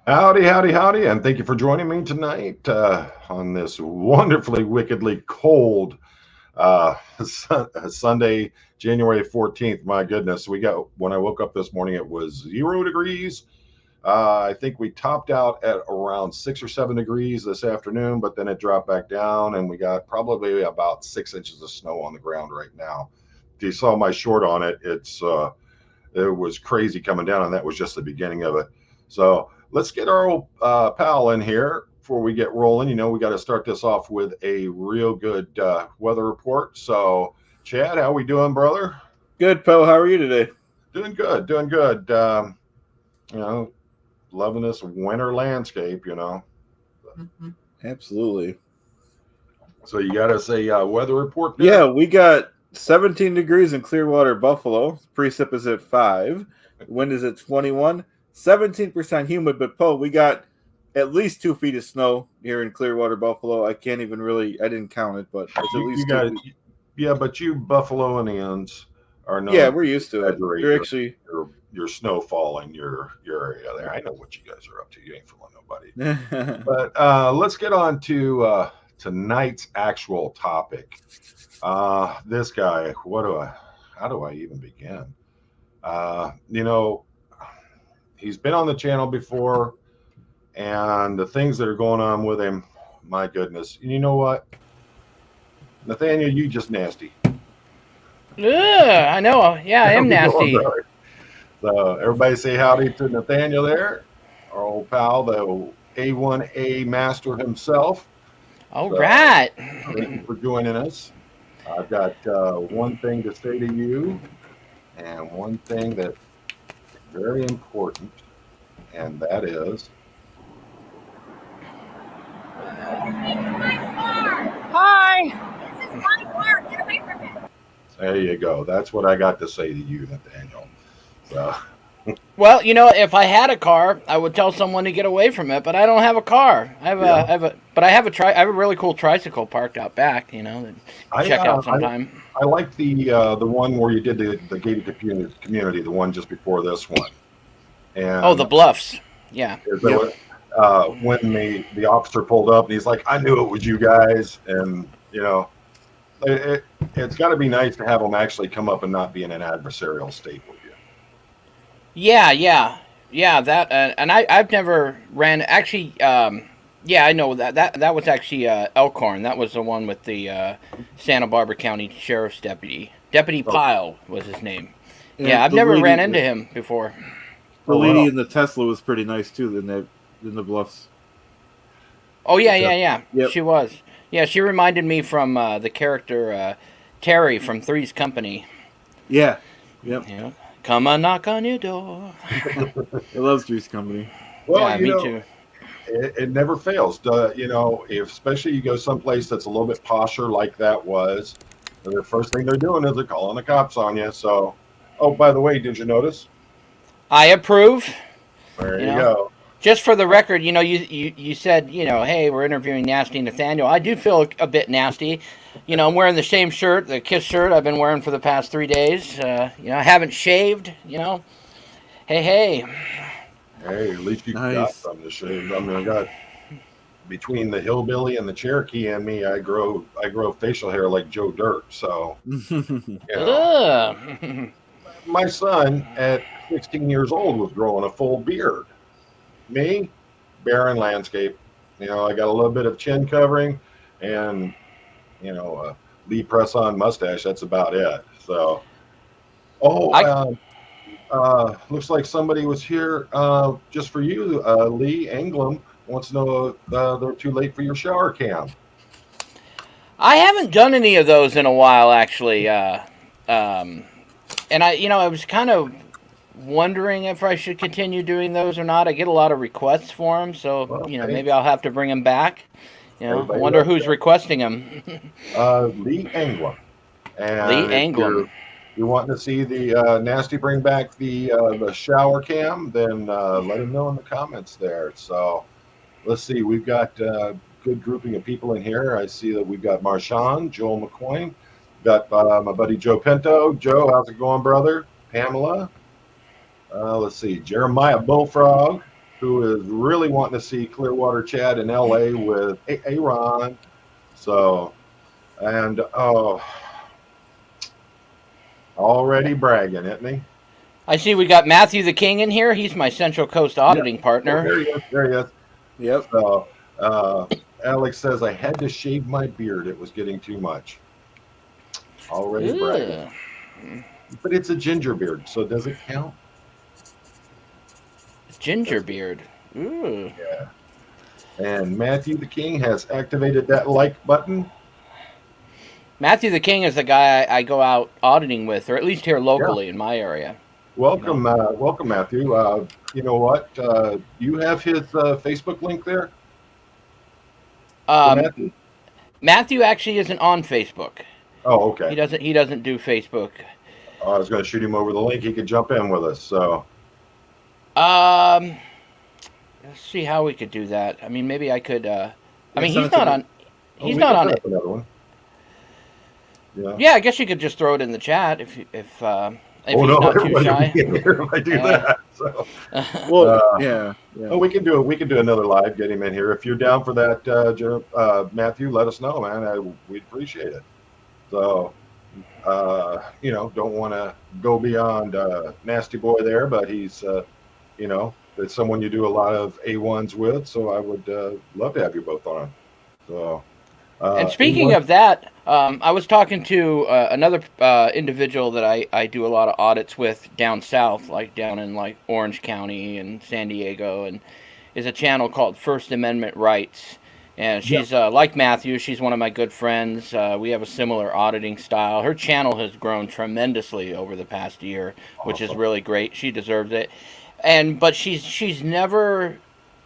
Howdy, howdy, howdy, and thank you for joining me tonight on this wonderfully, wickedly cold Sunday, January 14th. My goodness, when I woke up this morning, it was 0 degrees. I think we topped out at around 6 or 7 degrees this afternoon, but then it dropped back down, and we got probably about 6 inches of snow on the ground right now. If you saw my short on it, it was crazy coming down, and that was just the beginning of it. So let's get our old pal in here before we get rolling. We got to start this off with a real good weather report. So, Chad, how we doing, brother? Good, Poe. How are you today? Doing good, doing good. You know, loving this winter landscape. Absolutely. So you got us a weather report there. Yeah, we got 17 degrees in Clearwater, Buffalo. Precip is at 5. Wind is at 21. 17% humid, but Poe, we got at least 2 feet of snow here in Clearwater, Buffalo. I can't even really, I didn't count it, but it's at You least 2 got, feet. yeah, but you Buffalonians are Yeah, known we're to used to it. exaggerate They're actually. your snowfall in your area there. I know what you guys are up to. You ain't fooling nobody. But let's get on to tonight's actual topic. This guy, how do I even begin? Uh, you know, he's been on the channel before, and the things that are going on with him, my goodness. And you know what, Nathaniel, you just nasty. Ugh, I know. Yeah, I How's am it going, nasty. brother? So everybody say howdy to Nathaniel there, our old pal, the A1A master himself. All So right. thank you for joining us. I've got one thing to say to you, and one thing that's very important, and that is Hi. This is my car. Get away from it. there you go. That's what I got to say to you, Nathaniel. So Well, if I had a car, I would tell someone to get away from it. But I don't have a car. yeah, But I have a really cool tricycle parked out back. That I check uh, out I sometime. I like the one where you did the gated community, the one just before this one, Oh, and the bluffs. Yeah. is that Yep. what, when the officer pulled up and he's like, I knew it was you guys, and it's got to be nice to have them actually come up and not be in an adversarial state with you. Yeah. Yeah. Yeah. That. And I've never ran. Actually. Yeah, I know that was actually Elkhorn. That was the one with the Santa Barbara County Sheriff's deputy. Deputy Oh, Pyle was his name. Yeah, And I've never ran into him before. the oh lady well, in the Tesla was pretty nice too in the bluffs. Oh yeah, yeah, yeah, yeah. Yep. She was. Yeah, she reminded me from the character Terry from Three's Company. Yeah. Yep. You know, come a knock on your door. I love Three's Company. well, Yeah, me too. it never fails. If especially you go someplace that's a little bit posher like that was, the first thing they're doing is they're calling the cops on you. So, oh, by the way, did you notice? I approve. There You you know, go. just for the record, you said, hey, we're interviewing Nasty Nathaniel. I do feel a bit nasty. I'm wearing the same shirt, the Kiss shirt I've been wearing for the past 3 days. I haven't shaved. Hey, hey. Hey, at least you got Nice. something to shave. I mean, I got between the hillbilly and the Cherokee and me, I grow facial hair like Joe Dirt. So, you know, Ugh. my son at 16 years old was growing a full beard. Me, barren landscape. I got a little bit of chin covering and, a Lee press on mustache. That's about it. So, oh, I looks like somebody was here just for you. Lee Englam wants to know if they're too late for your shower cam. I haven't done any of those in a while, actually. Um, and I was kind of wondering if I should continue doing those or not. I get a lot of requests for them, so Well, hey, maybe I'll have to bring them back. I everybody wonder loves who's requesting them. Lee Englam. Lee And if Anglem. you're wanting to see the Nasty bring back the shower cam, then let him know in the comments there. So let's see, we've got a good grouping of people in here. I see that we've got Marshawn, Joel McCoy, got my buddy Joe Pinto. Joe, how's it going, brother? Pamela. Let's see, Jeremiah Bullfrog. who is really wanting to see Clearwater Chad in LA with Aaron. So, and already bragging, isn't he? I see we got Matthew the King in here. He's my Central Coast auditing partner. There he is. There he is. Yep. So, Alex says, I had to shave my beard. It was getting too much. Already bragging. But it's a ginger beard, so does it count? Ginger beard. Ooh. Yeah. And Matthew the King has activated that like button. Matthew the King is the guy I go out auditing with, or at least here locally in my area. Welcome, welcome, Matthew. You know what? You have his Facebook link there. Matthew actually isn't on Facebook. Oh, okay. He doesn't do Facebook. I was going to shoot him over the link. He could jump in with us. So, let's see how we could do that. I mean, maybe I could. I mean, he's not on. He's not on it. Another one. Yeah, I guess you could just throw it in the chat if he's not too shy. If I do that. So, yeah. Oh, we can do it. We can do another live. Get him in here. If you're down for that, Matthew, let us know, man. We'd appreciate it. So, don't want to go beyond Nasty Boy there, but he's, it's someone you do a lot of A1s with. So I would love to have you both on. So. And speaking of that, I was talking to another individual that I do a lot of audits with down south, like down in like Orange County and San Diego, and is a channel called First Amendment Rights. And she's like Matthew. She's one of my good friends. We have a similar auditing style. Her channel has grown tremendously over the past year, which is really great. She deserves it. But she's never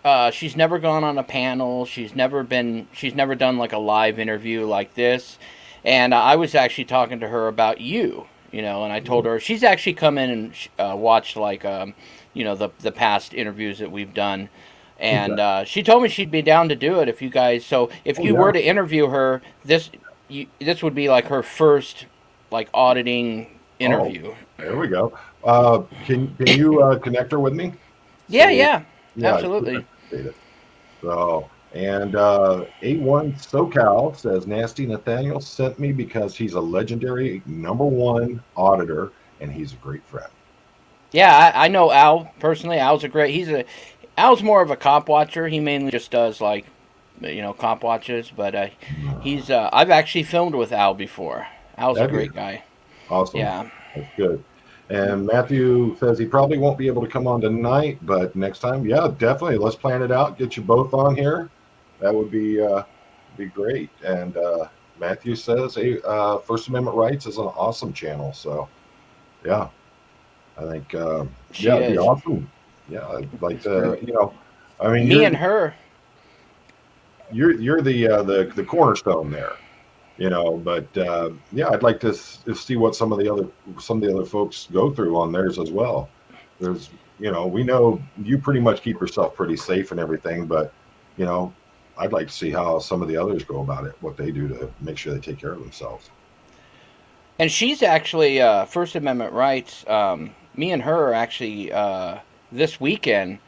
gone on a panel. She's never done like a live interview like this. And I was actually talking to her about you, and I told her she's actually come in and watched like, the past interviews that we've done. And she told me she'd be down to do it if you guys. So if you were to interview her, this would be like her first like auditing interview. There we go. Can you connect her with me? Yeah, absolutely. So, and A1 SoCal says Nasty Nathaniel sent me because he's a legendary #1 auditor and he's a great friend. Yeah, I know Al personally. Al's more of a cop watcher. He mainly just does like, cop watches. But I've actually filmed with Al before. Al's a great guy. Awesome. Yeah, that's good. And Matthew says he probably won't be able to come on tonight, but next time, yeah, definitely. Let's plan it out. Get you both on here. That would be great. And Matthew says, hey, First Amendment Rights is an awesome channel. So, yeah, I think, it'd be awesome. Yeah, I'd like to, I mean, me and her. You're the cornerstone there. But I'd like to see what some of the other folks go through on theirs as well. There's, we know you pretty much keep yourself pretty safe and everything, but I'd like to see how some of the others go about it, what they do to make sure they take care of themselves. And she's actually First Amendment Rights. Me and her are actually this weekend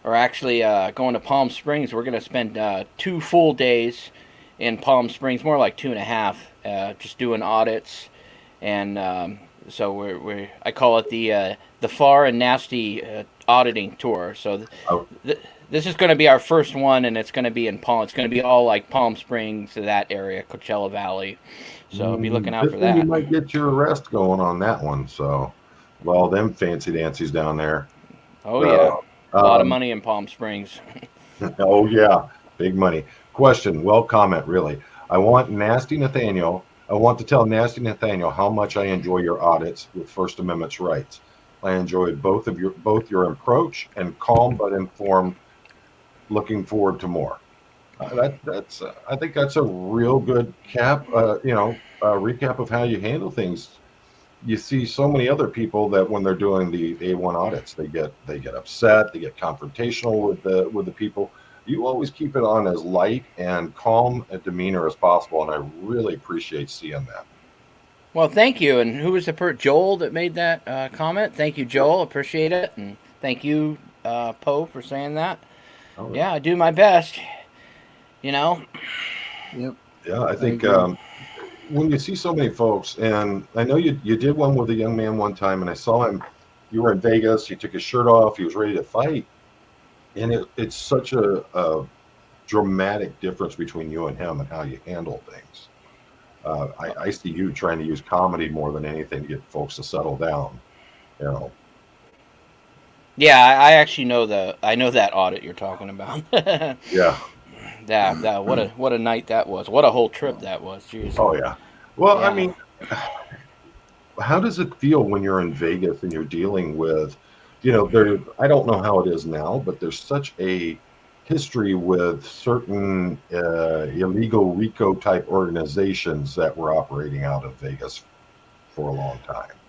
are actually going to Palm Springs. We're going to spend 2 full days in Palm Springs, more like 2.5, just doing audits, and so I call it the Far and Nasty auditing tour. So this is going to be our first one, and it's going to be in Palm. It's going to be all like Palm Springs, that area, Coachella Valley. So be looking out for that. You might get your arrest going on that one. So, well, them fancy dancies down there. Oh yeah, a lot of money in Palm Springs. Oh yeah, big money. Question, comment, really. I want to tell Nasty Nathaniel how much I enjoy your audits with First Amendment Rights. I enjoyed both your approach and calm but informed. Looking forward to more. I think that's a real good recap of how you handle things. You see so many other people that when they're doing the A1 audits, they get upset, they get confrontational with the people. You always keep it on as light and calm a demeanor as possible, and I really appreciate seeing that. Well, thank you. And who was Joel that made that comment? Thank you, Joel. Appreciate it. And thank you, Poe, for saying that. Oh, Yeah, I do my best. You know. Yep. Yeah, I think agree. when you see so many folks, and I know you did one with a young man one time, and I saw him. You were in Vegas. He took his shirt off. He was ready to fight, and it's such a dramatic difference between you and him and how you handle things. I see you trying to use comedy more than anything to get folks to settle down. You know. Yeah, I actually know I know that audit you're talking about. Yeah. That what a night that was. What a whole trip that was. Jeez. Oh yeah. Well, I Yeah. mean, how does it feel when you're in Vegas and you're dealing with, there, I don't know how it is now, but there's such a history with certain illegal RICO type organizations that were operating out of Vegas for a long time.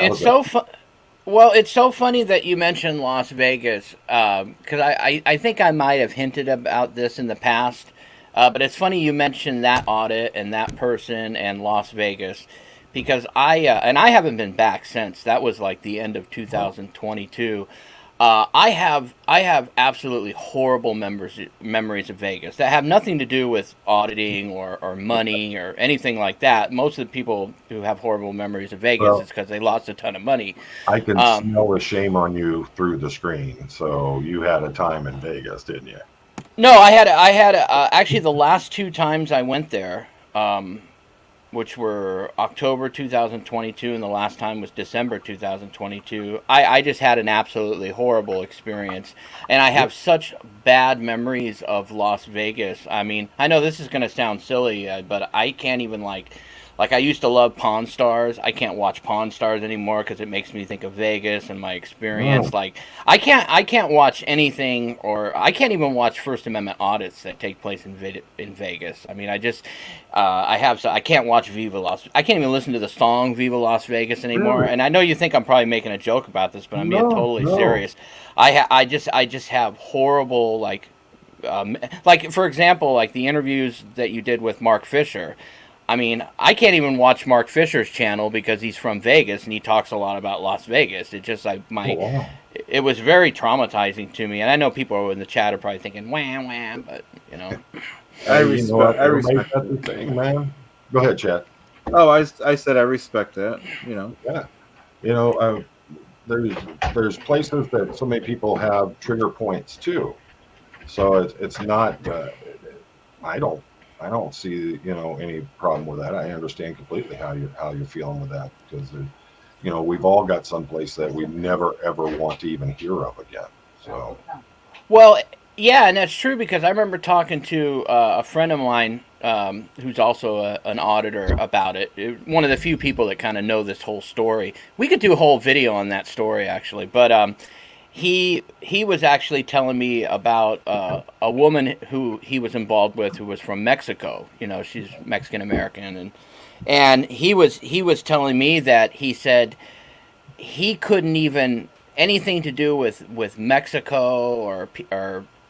How It's does that? so fun. Well, it's so funny that you mentioned Las Vegas because I think I might have hinted about this in the past. But it's funny you mentioned that audit and that person and Las Vegas because I haven't been back since. That was like the end of 2022. I have absolutely horrible memories of Vegas that have nothing to do with auditing or money or anything like that. Most of the people who have horrible memories of Vegas Well, is because they lost a ton of money. I can Um, smell the shame on you through the screen. So you had a time in Vegas, didn't you? no, I had actually the last two times I went there, which were October 2022 and the last time was December 2022. I just had an absolutely horrible experience. And I Yep. have such bad memories of Las Vegas. I mean, I know this is going to sound silly, but I can't even like I used to love Pawn Stars. I can't watch Pawn Stars anymore because it makes me think of Vegas and my Mm, experience. Like I can't watch anything, or I can't even watch First Amendment audits that take place in Vegas. I mean, I can't watch Viva Las. I can't even listen to the song Viva Las Vegas anymore. really? And I know you think I'm probably making a joke about this, but I'm being No, totally no. serious. I just have horrible like for example, like the interviews that you did with Mark Fisher. I mean, I can't even watch Mark Fisher's channel because he's from Vegas and he talks a lot about Las Vegas. It just like Oh, my wow. it was very traumatizing to me. And I know people in the chat are probably thinking wham wham, but you know. Hey, you know what? I Everybody's respect got their it. thing, man. Go ahead, Chad. Oh, I said I respect that. You know. Yeah. You know, there's there's places that so many people have trigger points too. So it's not. I don't I don't see any problem with that. I understand completely how you're feeling with that because we've all got someplace that we never ever want to even hear of again. So Well, yeah, and that's true because I remember talking to a friend of mine who's also an auditor about it. One of the few people that kind of know this whole story. We could do a whole video on that story actually, but he was actually telling me about a woman who he was involved with who was from Mexico. You know, she's Mexican American, and he was telling me that he said he couldn't even anything to do with Mexico or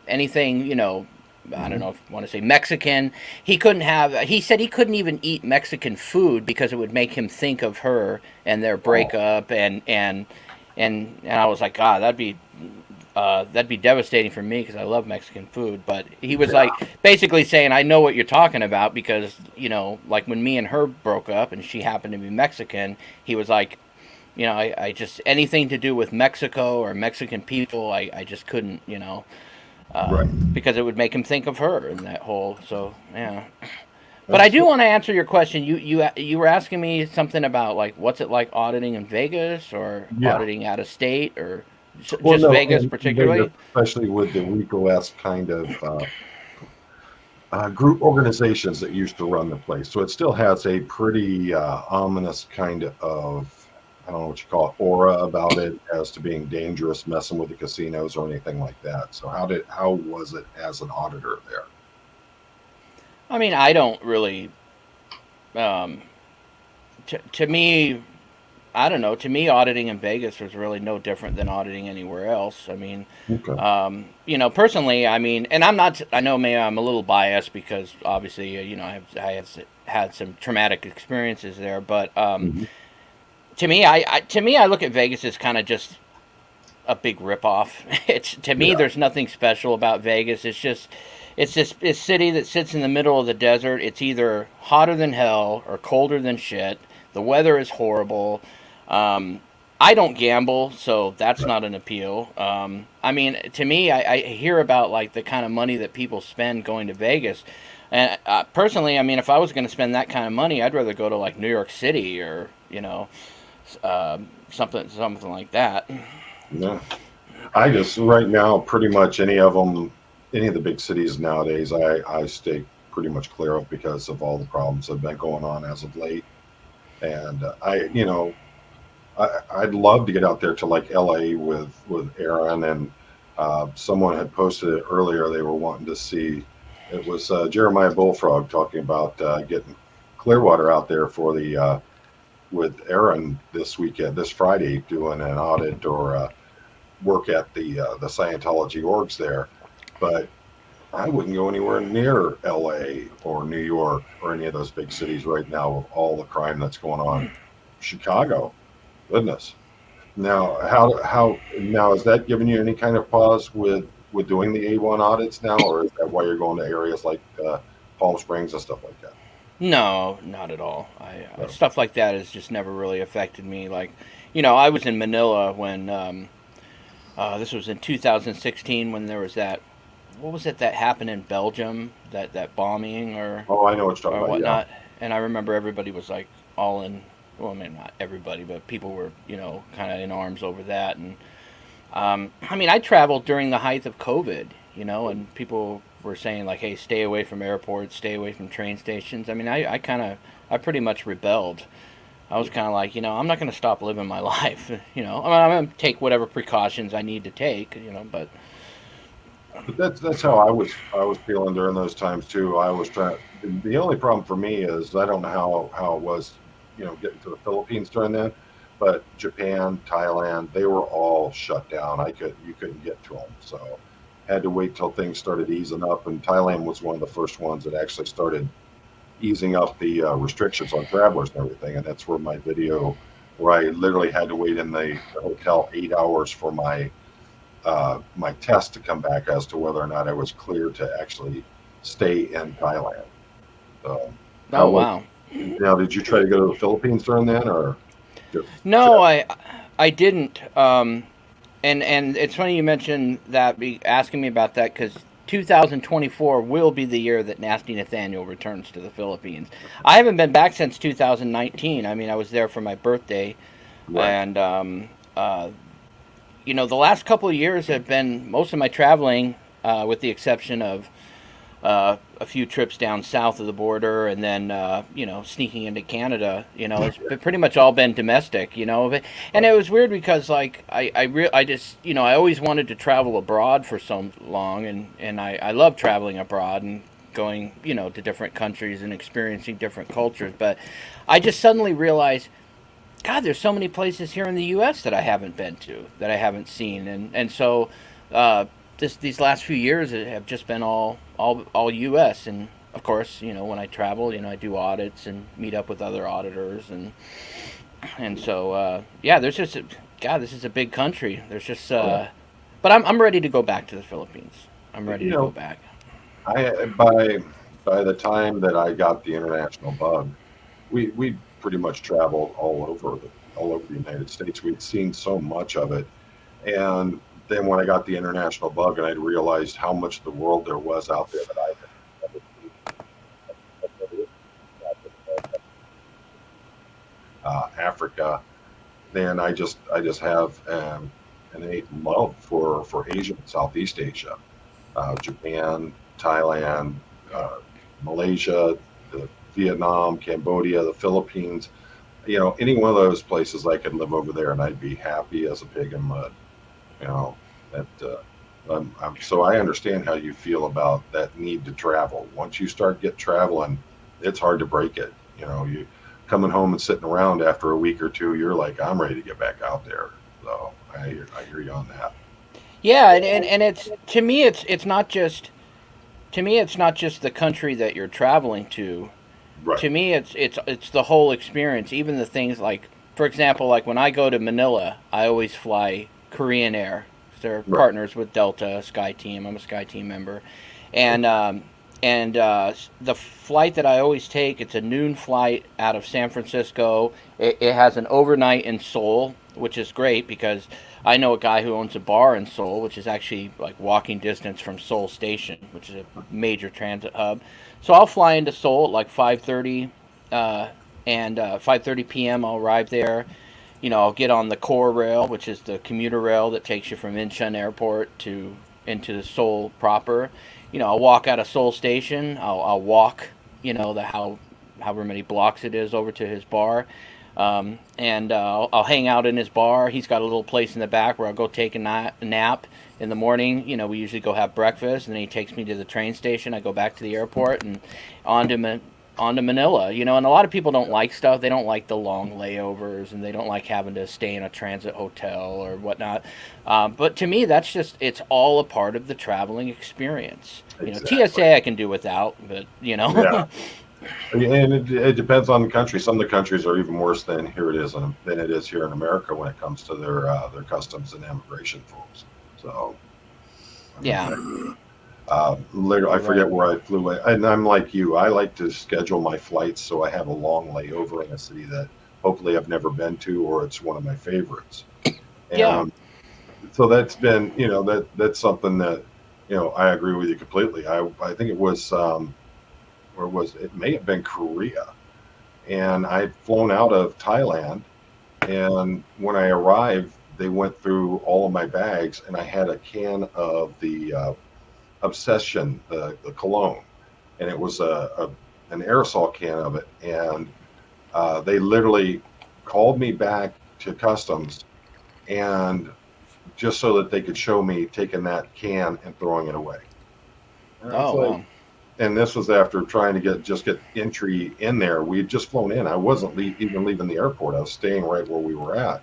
anything, I don't mhm. know if you want to say Mexican. He couldn't have. He said he couldn't even eat Mexican food because it would make him think of her and their Oh, breakup. And I was like, God, that'd be devastating for me because I love Mexican food. But he was yeah, like basically saying, I know what you're talking about because like when me and her broke up and she happened to be Mexican, he was like, I just anything to do with Mexico or Mexican people, I just couldn't, right. because it would make him think of her and that whole. So yeah, but I That's do want to answer your question. You were asking me something about like what's it like auditing in Vegas or yeah. auditing out of state or Well, just no, Vegas in Vegas, particularly. especially with the RICO-esque kind of group organizations that used to run the place. So it still has a pretty ominous kind of, I don't know what you call it, aura about it as to being dangerous, messing with the casinos or anything like that. So how was it as an auditor there? I mean, I don't really. Um, to me, I don't know. To me, auditing in Vegas was really no different than auditing anywhere else. I mean, Okay. personally, I mean, and I'm not. I know maybe I'm a little biased because obviously, I have had some traumatic experiences there. But Mhm. to me, I look at Vegas as kind of just a big ripoff. It's to me, there's nothing special about Vegas. It's this city that sits in the middle of the desert. It's either hotter than hell or colder than shit. The weather is horrible. I don't gamble, so that's not an appeal. I mean, to me, I hear about like the kind of money that people spend going to Vegas, and personally, I mean, if I was going to spend that kind of money, I'd rather go to like New York City or something like that. Yeah. I just right now pretty much any of them, any of the big cities nowadays, I stay pretty much clear of because of all the problems that have been going on as of late. And I'd love to get out there to like LA with Aaron, and someone had posted it earlier. They were wanting to see. It was Jeremiah Bullfrog talking about getting Clearwater out there for the with Aaron this weekend, this Friday, doing an audit or work at the Scientology orgs there. But I wouldn't go anywhere near LA or New York or any of those big cities right now with all the crime that's going on. Chicago, goodness. Now, how now is that giving you any kind of pause with doing the A1 audits now, or is that why you're going to areas like Palm Springs and stuff like that? No, not at all. Stuff like that has just never really affected me. Like, I was in Manila when this was in 2016 when there was that. What was it that happened in Belgium? That bombing or Oh, I know what you're talking about. whatnot. Yeah. And I remember everybody was like all in. Well, I mean, not everybody, but people were kind of in arms over that. And I mean, I traveled during the height of COVID, and people were saying like, "Hey, stay away from airports, stay away from train stations." I mean, I pretty much rebelled. I was kind of like, I'm not going to stop living my life. I'm going to take whatever precautions I need to take. But That's how I was feeling during those times too. I was trying. The only problem for me is I don't know how it was, getting to the Philippines during then, but Japan, Thailand, they were all shut down. You couldn't get to them, so had to wait till things started easing up. And Thailand was one of the first ones that actually started easing up the restrictions on travelers and everything. And that's where my video, where I literally had to wait in the hotel 8 hours for my test to come back as to whether or not I was clear to actually stay in Thailand. So, wow. Now, did you try to go to the Philippines during that, or just No, I didn't. And it's funny you mentioned that, asking me about that, because 2024 will be the year that Nasty Nathaniel returns to the Philippines. I haven't been back since 2019. I mean, I was there for my birthday, Right. and the last couple of years have been most of my traveling, with the exception of a few trips down south of the border, and then sneaking into Canada. It's pretty much all been domestic. And it was weird because like I just I always wanted to travel abroad for so long, and I love traveling abroad and going to different countries and experiencing different cultures. But I just suddenly realized, God, there's so many places here in the U.S. that I haven't been to, that I haven't seen, and so these last few years have just been all U.S. And of course, when I travel, I do audits and meet up with other auditors, and so there's just this is a big country. There's just but I'm ready to go back to the Philippines. I'm ready to go back. By the time that I got the international bug, we pretty much traveled all over the United States. We'd seen so much of it, and then when I got the international bug and I realized how much of the world there was out there that I had never seen, Africa, then I just have an innate love for Asia, Southeast Asia, Japan, Thailand, Malaysia, Vietnam, Cambodia, the Philippines. Any one of those places I could live over there and I'd be happy as a pig in mud. So I understand how you feel about that need to travel. Once you start traveling, it's hard to break it. You coming home and sitting around after a week or two, you're like, I'm ready to get back out there. So I hear you on that. Yeah, and it's to me it's not just the country that you're traveling to. Right. To me, it's the whole experience. Even the things like, for example, like when I go to Manila, I always fly Korean Air. They're Right. partners with Delta SkyTeam. I'm a SkyTeam member, and the flight that I always take, it's a noon flight out of San Francisco. It has an overnight in Seoul, which is great because I know a guy who owns a bar in Seoul, which is actually like walking distance from Seoul Station, which is a major transit hub. So I'll fly into Seoul at like 5:30, and 5:30 p.m. I'll arrive there. I'll get on the core rail, which is the commuter rail that takes you from Incheon Airport to into Seoul proper. I'll walk out of Seoul Station. I'll walk, however many blocks it is over to his bar, and I'll hang out in his bar. He's got a little place in the back where I'll go take a nap in the morning. We usually go have breakfast, and then he takes me to the train station. I go back to the airport and on to Manila, and a lot of people don't like stuff. They don't like the long layovers, and they don't like having to stay in a transit hotel or whatnot. But to me, it's all a part of the traveling experience. Exactly. TSA I can do without, but Yeah. And it depends on the country. Some of the countries are even worse than it is here in America when it comes to their customs and immigration folks. So, I mean, yeah, literally, I forget right. where I flew, and I'm like you. I like to schedule my flights so I have a long layover in a city that hopefully I've never been to, or it's one of my favorites. Yeah. And so that's been, that's something that, I agree with you completely. I think it was, where was it? It may have been Korea, and I'd flown out of Thailand, and when I arrived, they went through all of my bags, and I had a can of the Obsession, the cologne, and it was an aerosol can of it, and they literally called me back to customs, and just so that they could show me taking that can and throwing it away. And I was Oh like, wow. and this was after trying to get entry in there. We had just flown in. I wasn't even leaving the airport. I was staying right where we were at.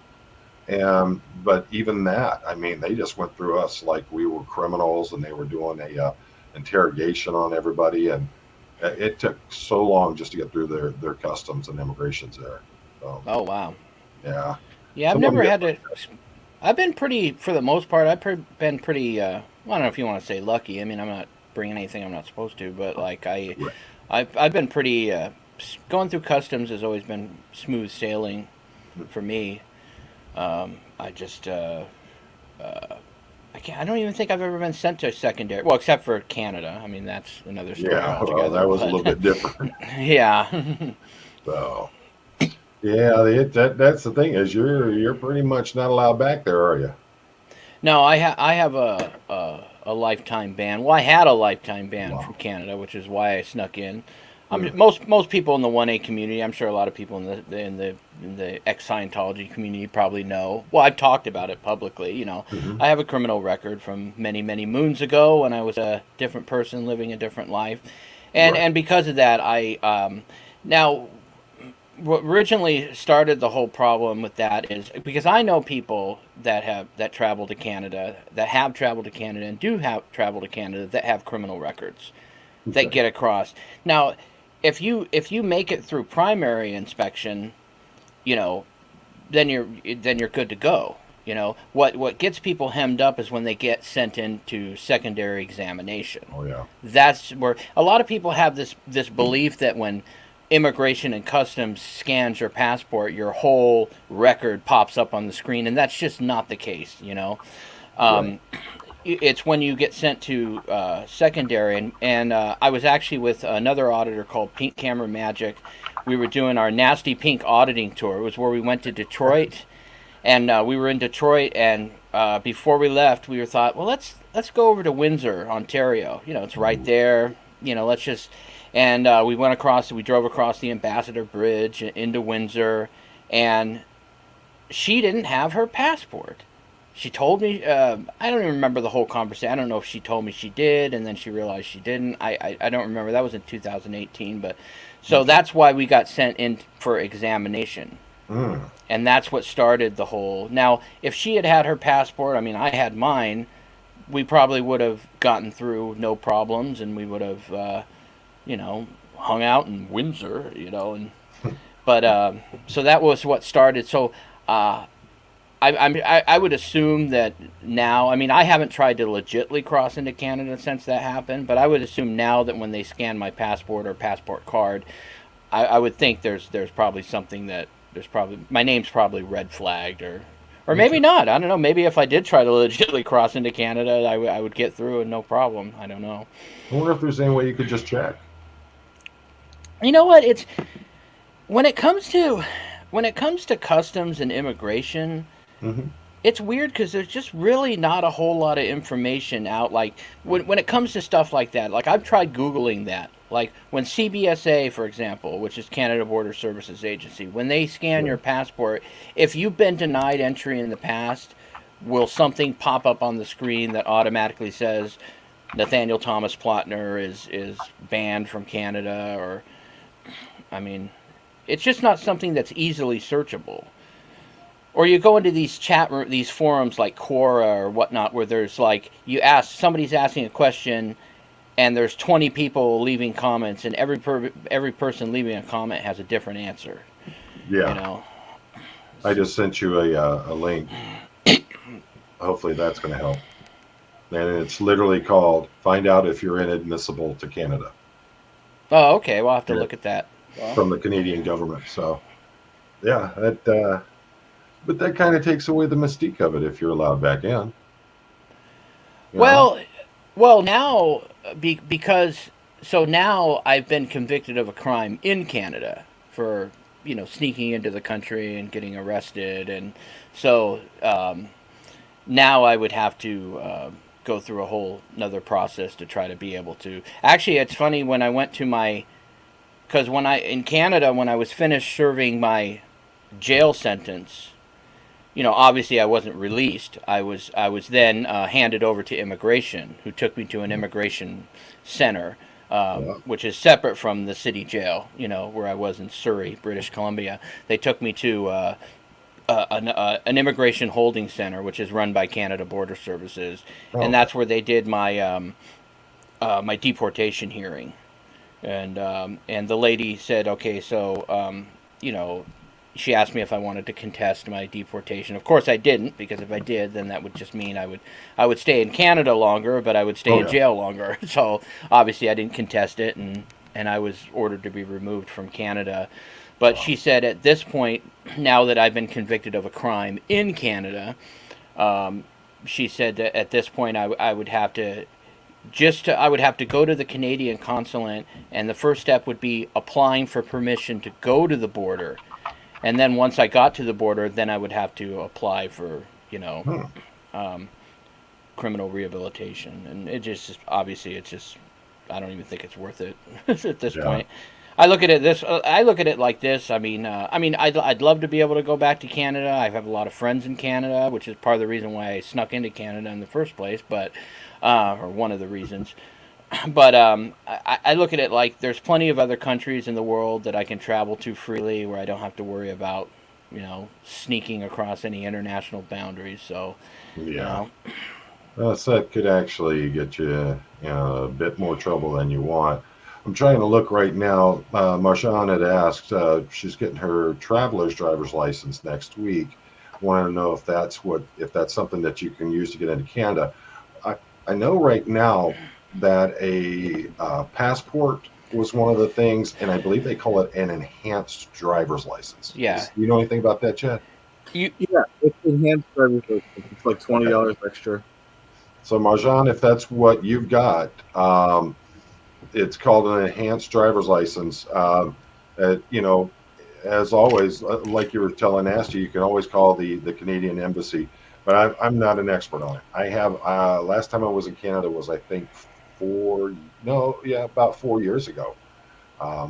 And but even that, I mean, they just went through us like we were criminals, and they were doing a interrogation on everybody, and it took so long just to get through their customs and immigrations there. So Oh wow. yeah, Yeah, I've some of them never get had to. I've been pretty, for the most part. Been pretty. Well, I don't know if you want to say lucky. I mean, I'm not bringing anything I'm not supposed to, but like right. I've been pretty. Going through customs has always been smooth sailing for me. I just. I can't. I don't even think I've ever been sent to a secondary. Well, except for Canada. I mean, that's another story Yeah, well, altogether. that was a little But bit different. yeah. So yeah, that's the thing is you're pretty much not allowed back there, are you? No, I have a lifetime ban. Well, I had a lifetime ban from Wow. Canada, which is why I snuck in. Hmm. Most people in the 1A community, I'm sure a lot of people in the ex Scientology community probably know. Well, I've talked about it publicly. Hmm. I have a criminal record from many moons ago when I was a different person living a different life, and Right. and because of that, now what originally started the whole problem with that is because I know people that travel to Canada, that have traveled to Canada and do have travel to Canada, that have criminal records that Okay. get across. Now, if you make it through primary inspection, you know, then you're good to go. What gets people hemmed up is when they get sent into secondary examination. Oh yeah. That's where a lot of people have this belief that when immigration and customs scans your passport, your whole record pops up on the screen, and that's just not the case. Right. Um, it's when you get sent to secondary, and I was actually with another auditor called Pink Camera Magic. We were doing our Nasty Pink auditing tour. It was where we went to Detroit, and we were in Detroit, and before we left, we were thought, well, let's go over to Windsor, Ontario. It's right Mhm. there. Let's just, and we drove across the Ambassador Bridge into Windsor, and she didn't have her passport. She told me, I don't even remember the whole conversation. I don't know if she told me she did, and then she realized she didn't. I don't remember. That was in 2018, but so Okay. that's why we got sent in for examination, Mm. and that's what started the whole. Now, if she had had her passport, I mean, I had mine, we probably would have gotten through no problems, and we would have, hung out in Windsor, and but so that was what started. So I would assume that now. I mean, I haven't tried to legitly cross into Canada since that happened, but I would assume now that when they scan my passport or passport card, I would think there's probably something that there's probably my name's probably red flagged or maybe not. I don't know. Maybe if I did try to legitimately cross into Canada, I would get through and no problem. I don't know. I wonder if there's any way you could just check. You know what? It's when it comes to customs and immigration, Hmm. it's weird because there's just really not a whole lot of information out. Like when it comes to stuff like that, like I've tried Googling that. Like when CBSA, for example, which is Canada Border Services Agency, when they scan Yeah. your passport, if you've been denied entry in the past, will something pop up on the screen that automatically says Nathaniel Thomas Plotner is banned from Canada? Or I mean, it's just not something that's easily searchable. Or you go into these forums like Quora or whatnot, where there's like somebody's asking a question, and there's 20 people leaving comments, and every person leaving a comment has a different answer. You Yeah. know, I just sent you a link. Hopefully that's going to help. And it's literally called "Find Out If You're Inadmissible to Canada" oh, okay, we'll have to Yeah, look at that. Well, from the Canadian government. So yeah, but that kind of takes away the mystique of it if you're allowed back in. You know? Well, now because so now I've been convicted of a crime in Canada for sneaking into the country and getting arrested, and so now I would have to go through a whole another process to try to be able to. Actually, it's funny when I went to my because when I in Canada when I was finished serving my jail sentence, obviously I wasn't released. I was then handed over to immigration, who took me to an immigration center, Yeah. which is separate from the city jail. Where I was in Surrey, British Columbia. They took me to an immigration holding center, which is run by Canada Border Services, Oh, and okay. that's where they did my deportation hearing. And the lady said, okay, so you know, she asked me if I wanted to contest my deportation. Of course, I didn't, because if I did, then that would just mean I would stay in Canada longer, but I would stay Oh in yeah. jail longer. So obviously, I didn't contest it, and I was ordered to be removed from Canada. But Wow. she said at this point, now that I've been convicted of a crime in Canada, um, she said that at this point I would have to I would have to go to the Canadian consulate, and the first step would be applying for permission to go to the border, and then once I got to the border, then I would have to apply for Hmm. um, criminal rehabilitation, and it just obviously it's just I don't even think it's worth it at this Yeah. point. I look at it like this. I'd love to be able to go back to Canada. I have a lot of friends in Canada, which is part of the reason why I snuck into Canada in the first place. But or one of the reasons. But I look at it like there's plenty of other countries in the world that I can travel to freely, where I don't have to worry about sneaking across any international boundaries. So you Yeah. know, So that could actually get you, a bit more trouble than you want. I'm trying to look right now. Marshawn had asked, she's getting her traveler's driver's license next week. Want to know if that's something that you can use to get into Canada. I, I know right now that a passport was one of the things, and I believe they call it an enhanced driver's license. yeah. You know anything about that, Chad? You yeah, it's enhanced driver's license. It's like Okay. $20 extra. So, Marjan, if that's what you've got, it's called an enhanced driver's license. You know, as always, like you were telling Nasty, you can always call the Canadian embassy. But I'm not an expert on it. I have last time I was in Canada was I think about 4 years ago.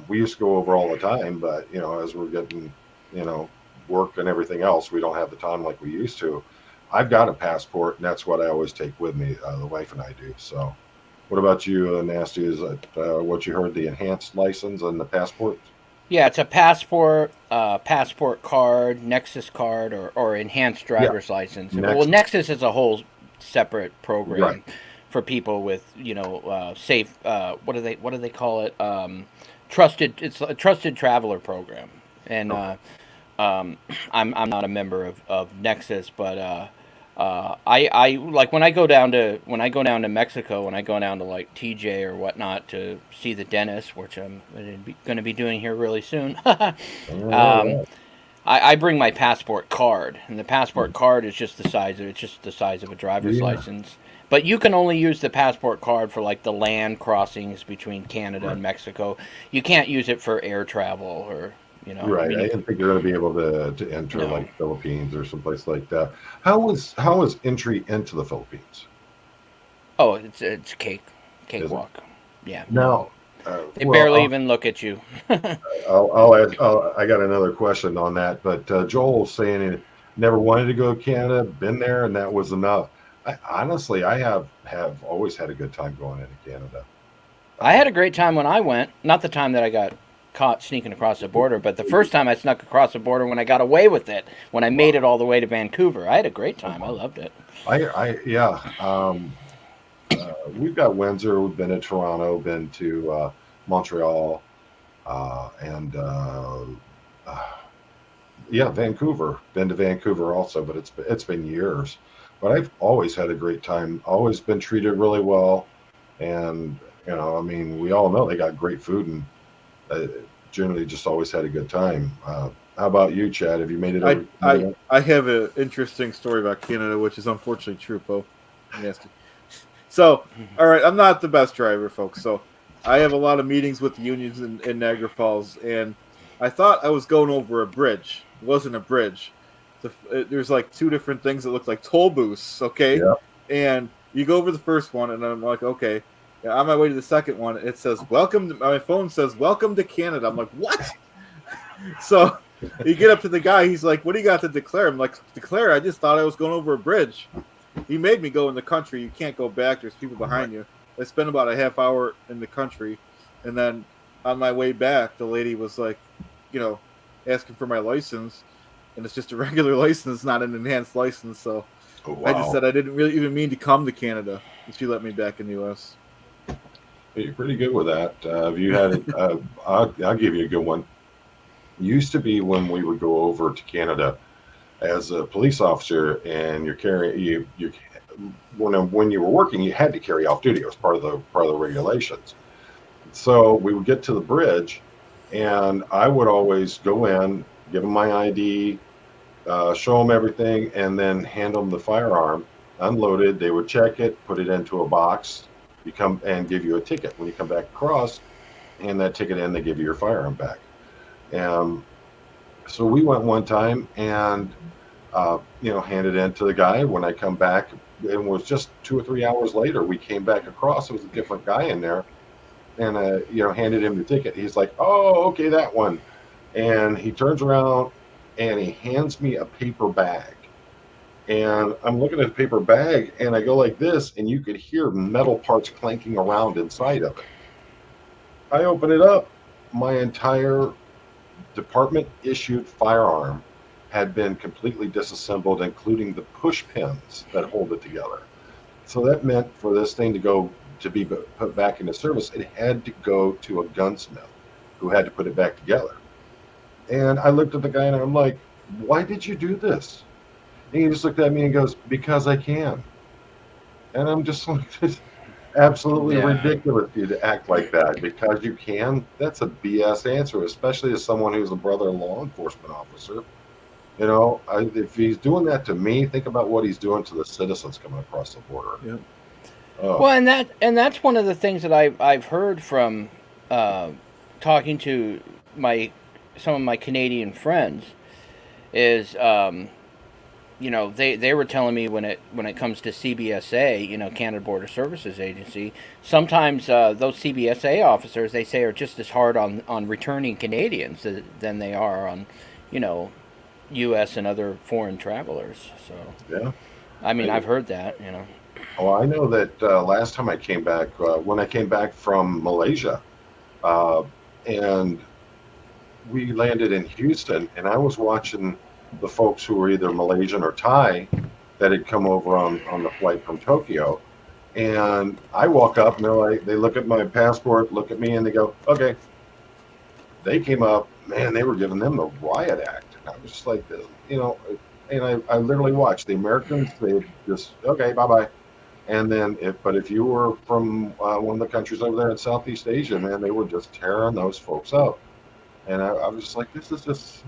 We used to go over all the time, but as we're getting you know work and everything else, we don't have the time like we used to. I've got a passport, and that's what I always take with me. The wife and I do. So, what about you, Nasty? Is that what you heard? The enhanced license and the passport? Yeah, it's a passport, passport card, Nexus card, or enhanced Yeah, driver's license. Well, Nexus. Nexus is a whole separate Right. program for people with safe. What do they call it? Trusted. It's a trusted traveler program, and Okay. I'm not a member of Nexus, but I like when I go down to Mexico, when I go down to like TJ or whatnot to see the dentist, which I'm going to be doing here really soon. um, All I bring my passport card, and the passport card is just the size of a driver's Yeah. license. But you can only use the passport card for like the land crossings between Canada and Right. Mexico. You can't use it for air travel or I Right. mean, I didn't think you're going to be able to enter no. like Philippines or someplace like that. How was entry into the Philippines? Oh, it's Is it? cakewalk. Yeah, no. Now, They well, barely even look at you. I got another question on that, but Joel's saying he never wanted to go to Canada, been there, and that was enough. Honestly, I have always had a good time going into Canada. I Uh, had a great time when I went. Not the time that I got caught sneaking across the border, but the first time I snuck across the border when I got away with it, when I made wow. it all the way to Vancouver. I had a great time. I loved it. Yeah. We've got Windsor, we've been to Toronto, been to Montreal, and uh, yeah, Vancouver. Been to Vancouver also, but it's been years. But I've always had a great time. Always been treated really well, and I mean, we all know they got great food, and uh, generally just always had a good time. How about you, Chad? Have you made it over I to I Canada? I have an interesting story about Canada, which is unfortunately true, Poe. Let me ask you. So, all right, I'm not the best driver, folks. So, I have a lot of meetings with the unions in Niagara Falls, and I thought I was going over a bridge. It wasn't a bridge. There's like two different things that look like toll booths, okay? Yeah. And you go over the first one, and I'm like, okay. Yeah, on my way to the second one, it says, welcome. My phone says, welcome to Canada. I'm like, what? So you get up to the guy. He's like, what do you got to declare? I'm like, declare? I just thought I was going over a bridge. He made me go in the country. You can't go back. There's people Right. behind you. I spent about a half hour in the country, and then on my way back, the lady was like, you know, asking for my license, and it's just a regular license, not an enhanced license. So Oh, I just wow. said I didn't really even mean to come to Canada, and she let me back in the U.S. You're pretty good with that. Have you had? I'll give you a good one. Used to be when we would go over to Canada as a police officer, and you're carrying you when you were working, you had to carry off duty. It was part of the regulations. So we would get to the bridge, and I would always go in, give them my ID, show them everything, and then hand them the firearm unloaded. They would check it, put it into a box. You come and give you a ticket when you come back across, hand that ticket in. They give you your firearm back. And so we went one time and handed in to the guy. When I come back, it was just 2 or 3 hours later. We came back across. It was a different guy in there, and handed him the ticket. He's like, "Oh, okay, that one." And he turns around and he hands me a paper bag. And I'm looking at the paper bag, and I go like this, and you could hear metal parts clanking around inside of it. I open it up. My entire department issued firearm had been completely disassembled, including the push pins that hold it together. So that meant for this thing to be put back into service, it had to go to a gunsmith who had to put it back together. And I looked at the guy and I'm like, "Why did you do this?" And he just looked at me and goes, "Because I can." And I'm just like, "It's absolutely Yeah. ridiculous for you to act like that because you can." That's a BS answer, especially as someone who's a brother law enforcement officer. If he's doing that to me, think about what he's doing to the citizens coming across the border. Yeah. Oh, Well, and that's one of the things that I've heard from uh, talking to my some of my Canadian friends is they were telling me when it comes to CBSA, Canada Border Services Agency, sometimes those CBSA officers, they say, are just as hard on returning Canadians than they are on you know U.S. and other foreign travelers. So yeah. I mean, I, I've heard that. well, I know that last time I came back, when I came back from Malaysia, uh, and we landed in Houston, and I was watching the folks who were either Malaysian or Thai that had come over on the flight from Tokyo. And I walk up and they look at my passport, look at me, and they go, "Okay." They came up, man, they were giving them the riot act. I was just like, and I literally watched the Americans. They just okay, bye bye. And then, if you were from one of the countries over there in Southeast Asia, man, they were just tearing those folks up. And I was just like, this is just,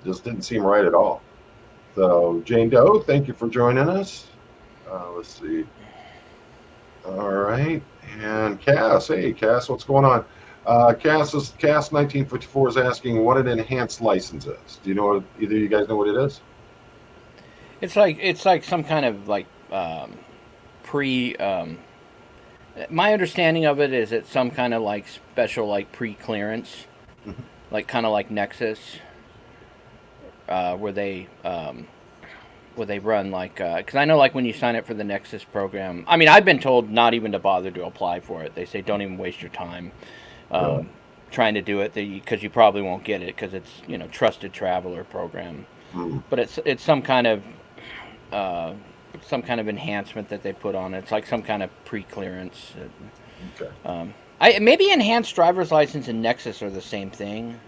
just didn't seem right at all. So, Jane Doe, thank you for joining us. Let's see. All right. And Cass, hey, Cass, what's going on? Cass 1954 is asking what an enhanced license is. Do you know what, either of you guys know what it is? It's like some kind of like pre. My understanding of it is it's some kind of like special like pre-clearance, Mhm. like kind of like Nexus, where they run like because I know like when you sign up for the Nexus program. I mean, I've been told not even to bother to apply for it. They say don't even waste your time Really? trying to do it because you probably won't get it because it's trusted traveler program. Mm, But it's uh, some kind of enhancement that they put on it. It's like some kind of pre-clearance. okay. I maybe enhanced driver's license and Nexus are the same thing.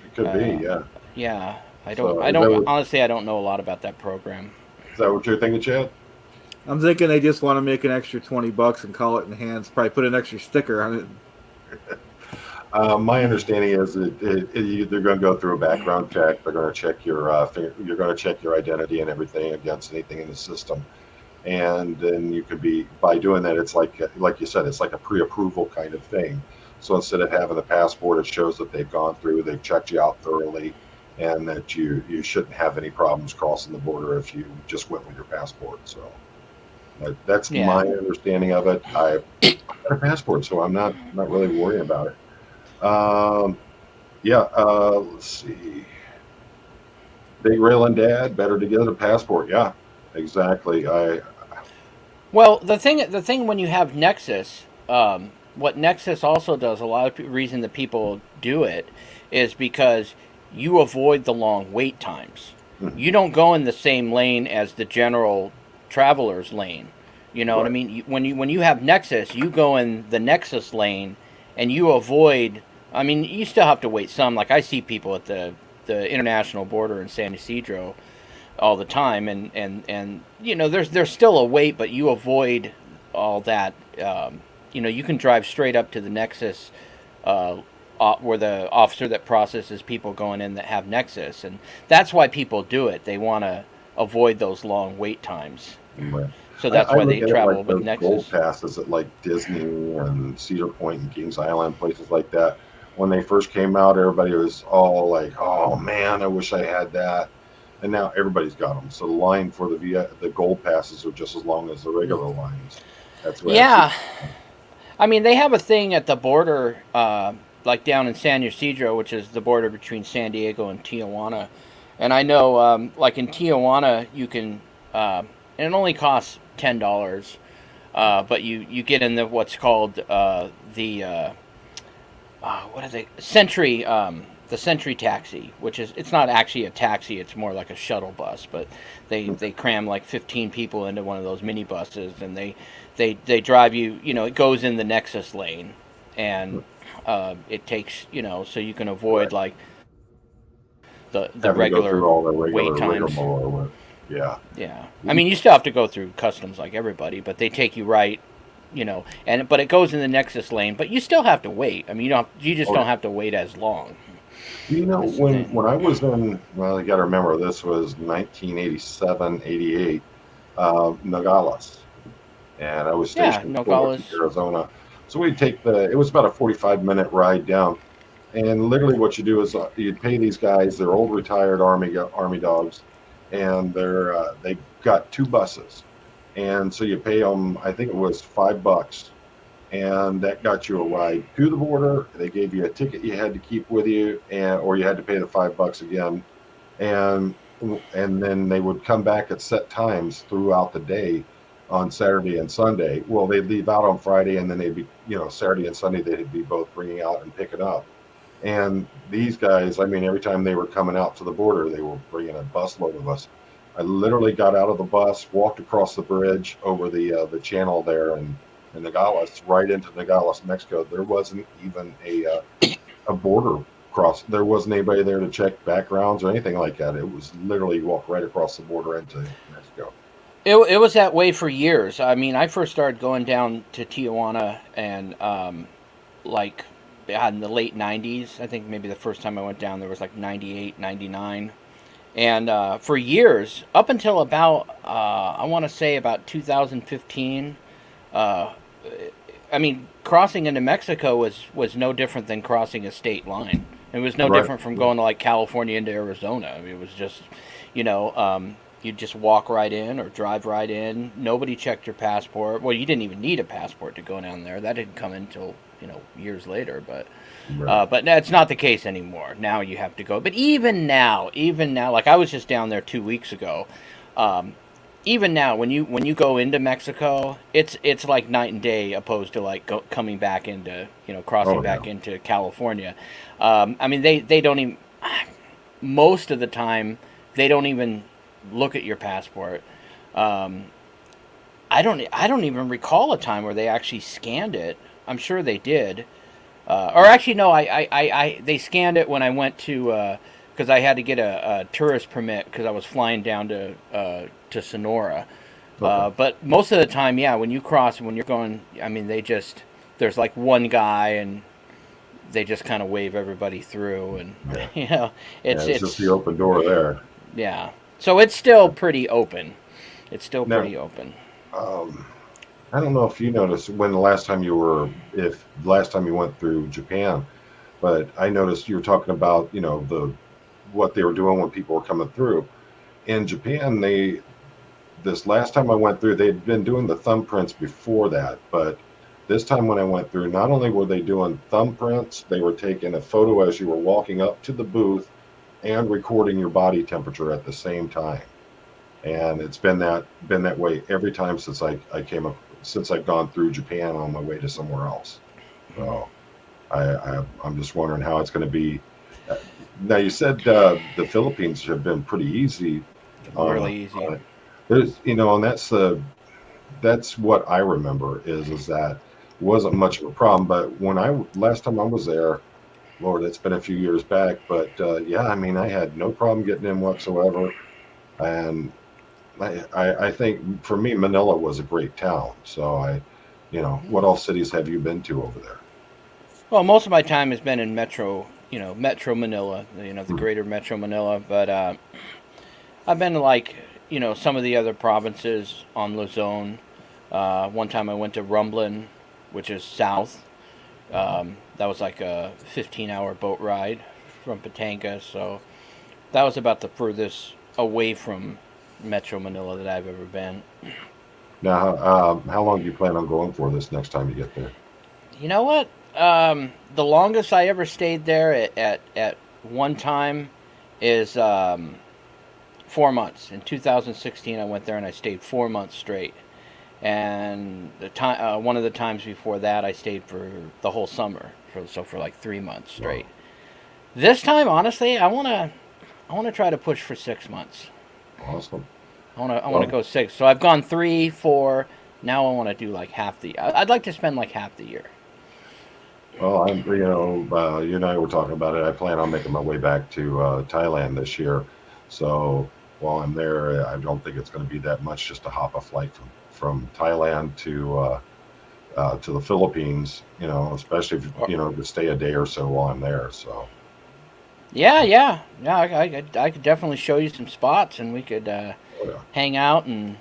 It could be, Uh, yeah. yeah, So I don't honestly I don't know a lot about that program. is that what you're thinking, Chad? I'm thinking they just want to make an extra $20 and call it enhanced. Probably put an extra sticker on it. My understanding is they're going to go through a background check. They're going to check you're going to check your identity and everything against anything in the system, and then you could be by doing that. It's like you said, it's like a pre-approval kind of thing. So instead of having the passport, it shows that they've gone through, they've checked you out thoroughly, and that you shouldn't have any problems crossing the border if you just went with your passport. So that's Yeah. my understanding of it. I've got a passport, so I'm not really worrying about it. Um, yeah, let's see. Big Rail and Dad, better to get a passport. Yeah, exactly. Well, the thing when you have Nexus, what Nexus also does, a lot of reason that people do it is because you avoid the long wait times. Mhm, You don't go in the same lane as the general traveler's lane. You know what I right. mean? When you have Nexus, you go in the Nexus lane, and you avoid. I mean, you still have to wait some. Like I see people at the international border in San Ysidro all the time, and there's still a wait, but you avoid all that. You can drive straight up to the Nexus, where the officer that processes people going in that have Nexus, and that's why people do it. They want to avoid those long wait times, Right. so that's I why look they at it travel like with those gold Nexus. passes at like Disney and Cedar Point and Kings Island, places like that. When they first came out, everybody was all like, "Oh man, I wish I had that." And now everybody's got them. So the line for the gold passes are just as long as the regular lines. That's the way I see Yeah, it. I mean they have a thing at the border, like down in San Ysidro, which is the border between San Diego and Tijuana. And I know, like in Tijuana, you can, and it only costs $10, but you get in what's called what is it, Century, the Century taxi, which is it's not actually a taxi, it's more like a shuttle bus, but they cram like 15 people into one of those minibuses, and they drive you. It goes in the Nexus lane, and it takes so you can avoid Right. like the Having to go regular through all the wait regular times. rigmarole with, yeah. Yeah, I mean you still have to go through customs like everybody, but they take you right, but it goes in the Nexus lane, but you still have to wait. I mean you just Oh, don't yeah. have to wait as long. You know, That's the thing. when I was in, well, you got to remember this was 1987, 88, Nogales, and I was Yeah, stationed in Clearwater, Nogales. Arizona. So we'd take it was about a 45-minute ride down. And literally what you do is you'd pay these guys, they're old retired army dogs, and they got two buses. And so you pay them, I think it was $5, and that got you a ride to the border. They gave you a ticket you had to keep with you, or you had to pay the $5 again, and and then they would come back at set times throughout the day on Saturday and Sunday. Well, they'd leave out on Friday, and then they'd be, Saturday and Sunday they'd be both bringing out and picking up. And these guys, I mean, every time they were coming out to the border, they were bringing a busload of us. I literally got out of the bus, walked across the bridge over the channel there, and Nogales, right into Nogales, Mexico. There wasn't even a border cross. There wasn't anybody there to check backgrounds or anything like that. It was literally you walk right across the border into Mexico. It was that way for years. I mean, I first started going down to Tijuana and like in the late 90s. I think maybe the first time I went down there was like 98, 99. And for years, up until about, I want to say about 2015, I mean, crossing into Mexico was no different than crossing a state line. It was no different from going to like California into Arizona. I mean, it was just, you'd just walk right in or drive right in. Nobody checked your passport. Well, you didn't even need a passport to go down there. That didn't come until, years later. But that's not the case anymore. Now you have to go. But even now, like I was just down there 2 weeks ago. Even now, when you go into Mexico, it's like night and day opposed to like coming back into crossing back into California. I mean, they don't even, most of the time they don't even look at your passport. I don't even recall a time where they actually scanned it. I'm sure they did, or actually no, I they scanned it when I went to because I had to get a tourist permit because I was flying down to Sonora. But most of the time, yeah, when you're going, I mean, there's like one guy and they just kind of wave everybody through, and it's just the open door there. Yeah, so it's still pretty open. It's still pretty open. I don't know if you noticed if the last time you went through Japan, but I noticed you were talking about what they were doing when people were coming through. In Japan, this last time I went through, they'd been doing the thumbprints before that, but this time when I went through, not only were they doing thumbprints, they were taking a photo as you were walking up to the booth and recording your body temperature at the same time. And it's been that way every time since since I've gone through Japan on my way to somewhere else. So I'm just wondering how it's going to be. Now you said the Philippines have been pretty easy. Really easy. There's and that's what I remember is that wasn't much of a problem. But last time I was there, Lord, it's been a few years back. But I mean, I had no problem getting in whatsoever, and I think for me, Manila was a great town. So what all cities have you been to over there? Well, most of my time has been in Metro Manila, the greater Metro Manila. But I've been to like, some of the other provinces on Luzon. One time I went to Rumblin, which is south. That was like a 15-hour boat ride from Patangas. So that was about the furthest away from Metro Manila that I've ever been. Now, how long do you plan on going for this next time you get there? You know what? The longest I ever stayed there at one time is 4 months. In 2016, I went there and I stayed 4 months straight. And one of the times before that, I stayed for the whole summer, for like 3 months straight. Wow. This time, honestly, I want to try to push for 6 months. Awesome. I want to go 6. So I've gone 3, 4. Now I want to do like half I'd like to spend like half the year. Well, you and I were talking about it. I plan on making my way back to Thailand this year. So while I'm there, I don't think it's going to be that much just to hop a flight from Thailand to the Philippines. Especially if to stay a day or so while I'm there. So. Yeah. I could definitely show you some spots, and we could hang out and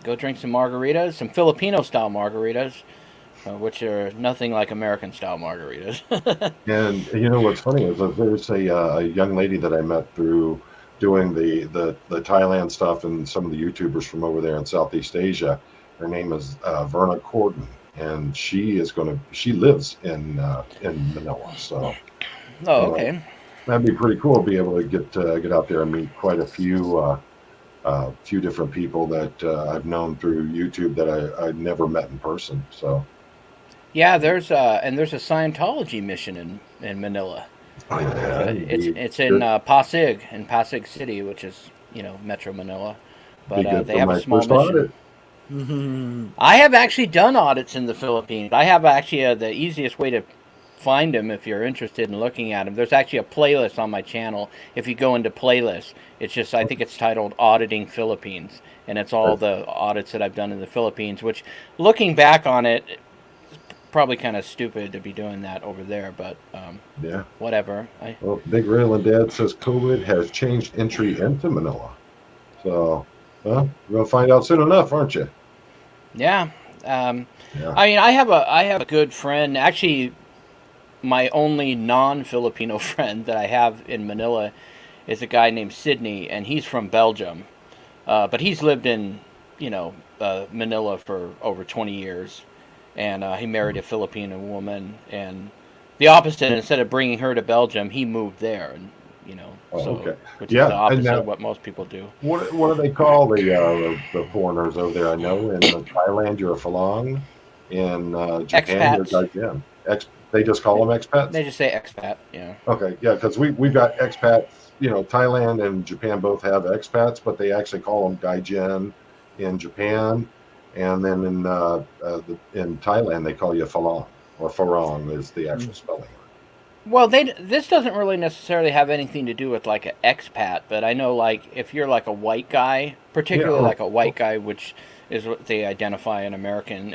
go drink some margaritas, some Filipino-style margaritas, which are nothing like American-style margaritas. And what's funny is that there's a young lady that I met through doing the Thailand stuff and some of the YouTubers from over there in Southeast Asia. Her name is Verna Corden, and she lives in Manila. So. Oh, okay. That'd be pretty cool to be able to get out there and meet quite a few different people that I've known through YouTube that I'd never met in person. So. Yeah, there's a Scientology mission in Manila. Oh, yeah, it's in Pasig City, which is Metro Manila, but they have a small mission. I have actually done audits in the Philippines. I have actually the easiest way to find them if you're interested in looking at them. There's actually a playlist on my channel. If you go into playlists, it's just, I think it's titled Auditing Philippines, and it's all the audits that I've done in the Philippines, which, looking back on it, probably kind of stupid to be doing that over there, but Yeah. whatever. Well, Big Rail and Dad says COVID has changed entry into Manila. So, well, you're gonna find out soon enough, aren't you? Yeah. Yeah. I mean, I have a good friend. Actually, my only non-Filipino friend that I have in Manila is a guy named Sydney, and he's from Belgium, but he's lived in, Manila for over 20 years, and he married a Filipino woman, and the opposite. Instead of bringing her to Belgium, he moved there, and Okay. which is the Yeah, and opposite now of what most people do. what do they call the foreigners over there? I know in Thailand you're a Falong, in Japan you're Expats. Gaijin. They just call them expats. They just say expat. Yeah. Okay, yeah, because we've got expats. Thailand and Japan both have expats, but they actually call them Gaijin in Japan, and then in Thailand they call you Falong, or Farong is the actual spelling. Well, this doesn't really necessarily have anything to do with like an expat, but I know like if you're like a white guy, particularly Yeah. like a white guy, which is what they identify an American,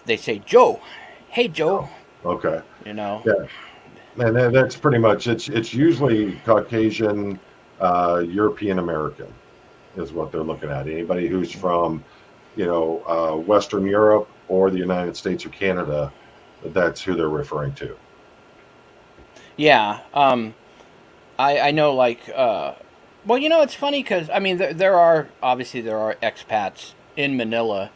they say Joe, hey Joe, Okay. Yeah. And that's pretty much it's usually Caucasian, European American is what they're looking at. Anybody who's from, Western Europe or the United States or Canada, that's who they're referring to. Yeah. I know like well, it's funny because I mean there are obviously there are expats in Manila,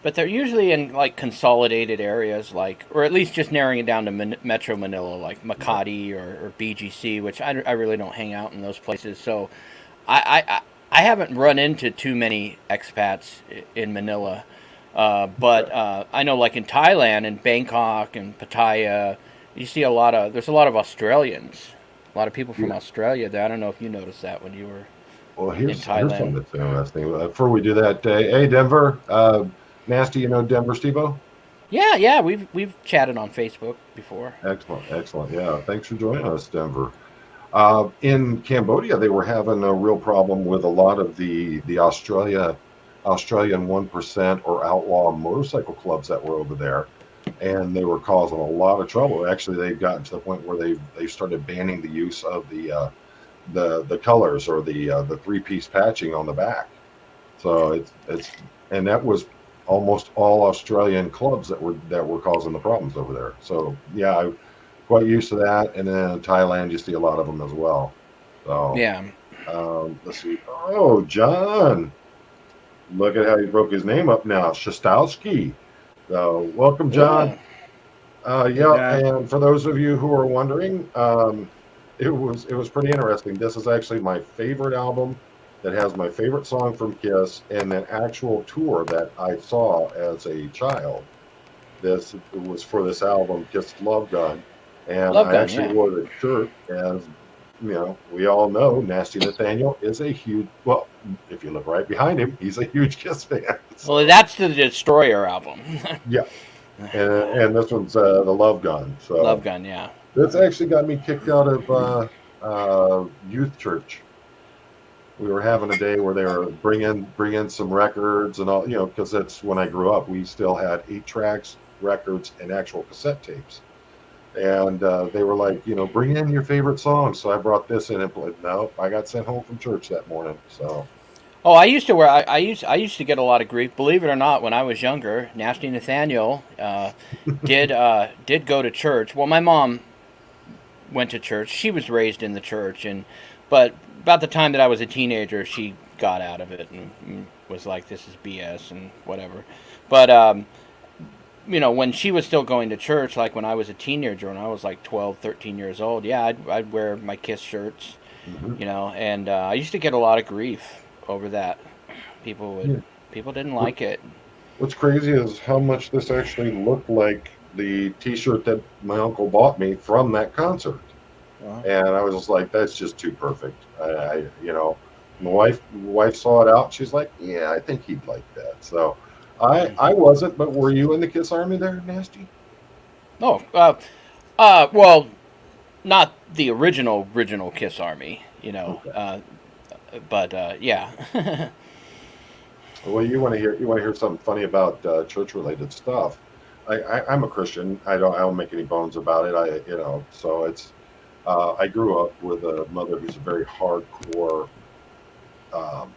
but they're usually in like consolidated areas, like, or at least just narrowing it down to Metro Manila, like Makati or BGC, which I really don't hang out in those places. So I haven't run into too many expats in Manila, but I know like in Thailand and Bangkok and Pattaya, you see there's a lot of Australians, a lot of people from Australia there. I don't know if you noticed that when you were Well, in here's Thailand. something that's interesting. Before we do that, hey Denver, Nasty, Denver, Stevo? Yeah, we've chatted on Facebook before. Excellent. Yeah, thanks for joining us, Denver. In Cambodia, they were having a real problem with a lot of the Australian 1% or outlaw motorcycle clubs that were over there, and they were causing a lot of trouble. Actually, they've gotten to the point where they started banning the use of the colors or the three-piece patching on the back. So and that was almost all Australian clubs that were causing the problems over there. So yeah, I'm quite used to that. And then in Thailand, you see a lot of them as well. So Yeah. let's see. Oh, John, look at how he broke his name up now, Shostowski. So welcome, John. Yeah, and for those of you who are wondering, it was pretty interesting. This is actually my favorite album that has my favorite song from Kiss and an actual tour that I saw as a child. This was for this album, Kiss Love Gun, and Love I Gun, actually yeah. wore the shirt. As we all know, Nasty Nathaniel is a huge. Well, if you look right behind him, he's a huge Kiss fan. So, Well, that's the Destroyer album. yeah, and this one's the Love Gun. So Love Gun, yeah. this actually got me kicked out of youth church. We were having a day where they were bring in some records and all, because that's when I grew up. We still had 8 tracks, records, and actual cassette tapes. And they were like, bring in your favorite songs. So I brought this in and played. No, I got sent home from church that morning. So. Oh, I used to wear. I used to get a lot of grief. Believe it or not, when I was younger, Nasty Nathaniel did go to church. Well, my mom went to church. She was raised in the church, but about the time that I was a teenager, she got out of it and was like, "This is BS" and whatever. But when she was still going to church, like when I was a teenager, when I was like 12, 13 years old, yeah, I'd wear my Kiss shirts, and I used to get a lot of grief over that. People didn't like it. What's crazy is how much this actually looked like the T-shirt that my uncle bought me from that concert. Wow. And I was just like, that's just too perfect. My wife saw it out. She's like, yeah, I think he'd like that. So I wasn't, but were you in the Kiss Army there, Nasty? Oh, well, not the original Kiss Army, Okay. but yeah. Well, you want to hear something funny about church related stuff. I'm a Christian. I don't make any bones about it. So it's I grew up with a mother who's a very hardcore um,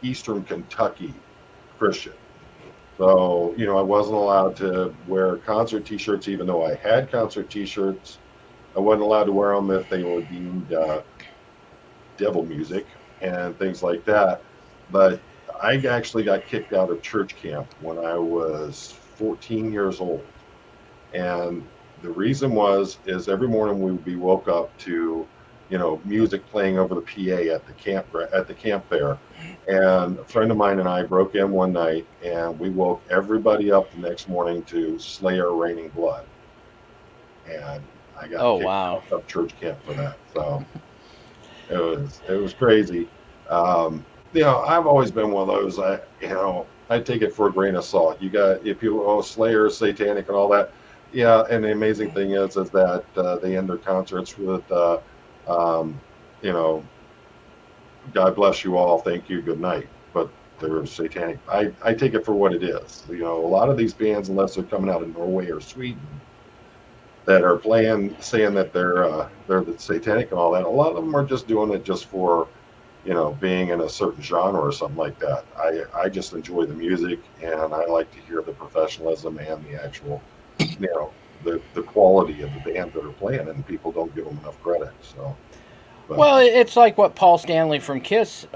Eastern Kentucky Christian. So, I wasn't allowed to wear concert T-shirts, even though I had concert T-shirts. I wasn't allowed to wear them if they were deemed devil music and things like that. But I actually got kicked out of church camp when I was 14 years old. And the reason is every morning we would be woke up to, music playing over the PA at the camp there. And a friend of mine and I broke in one night and we woke everybody up the next morning to Slayer Raining Blood. And I got Oh, kicked wow. out of church camp for that. So it was crazy. I've always been one of those. I take it for a grain of salt. You got if you Slayer, Satanic, and all that. Yeah, and the amazing thing is that they end their concerts with, um, you know, God bless you all, thank you, good night. But they're Satanic. I take it for what it is. A lot of these bands, unless they're coming out of Norway or Sweden, that are playing, saying that they're the Satanic and all that. A lot of them are just doing it just for being in a certain genre or something like that. I just enjoy the music and I like to hear the professionalism and the actual, the quality of the band that are playing, and people don't give them enough credit. So, but Well, it's like what Paul Stanley from Kiss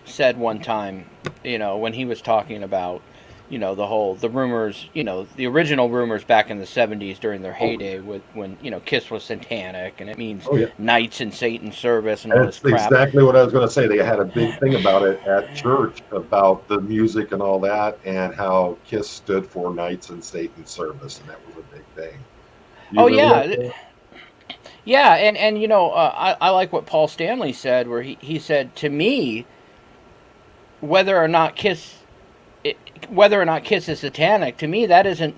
said one time, when he was talking about, the rumors, the original rumors back in the 70s during their oh, heyday when, Kiss was satanic and it means oh yeah, knights in Satan's service and all this that's crap. exactly what I was going to say. They had a big thing about it at church about the music and all that, and how Kiss stood for Knights in Satan's service, and that was a big thing. You Oh, remember yeah. that? Yeah. And I like what Paul Stanley said, where he said, to me, whether or not Kiss it, whether or not Kiss is satanic, to me that isn't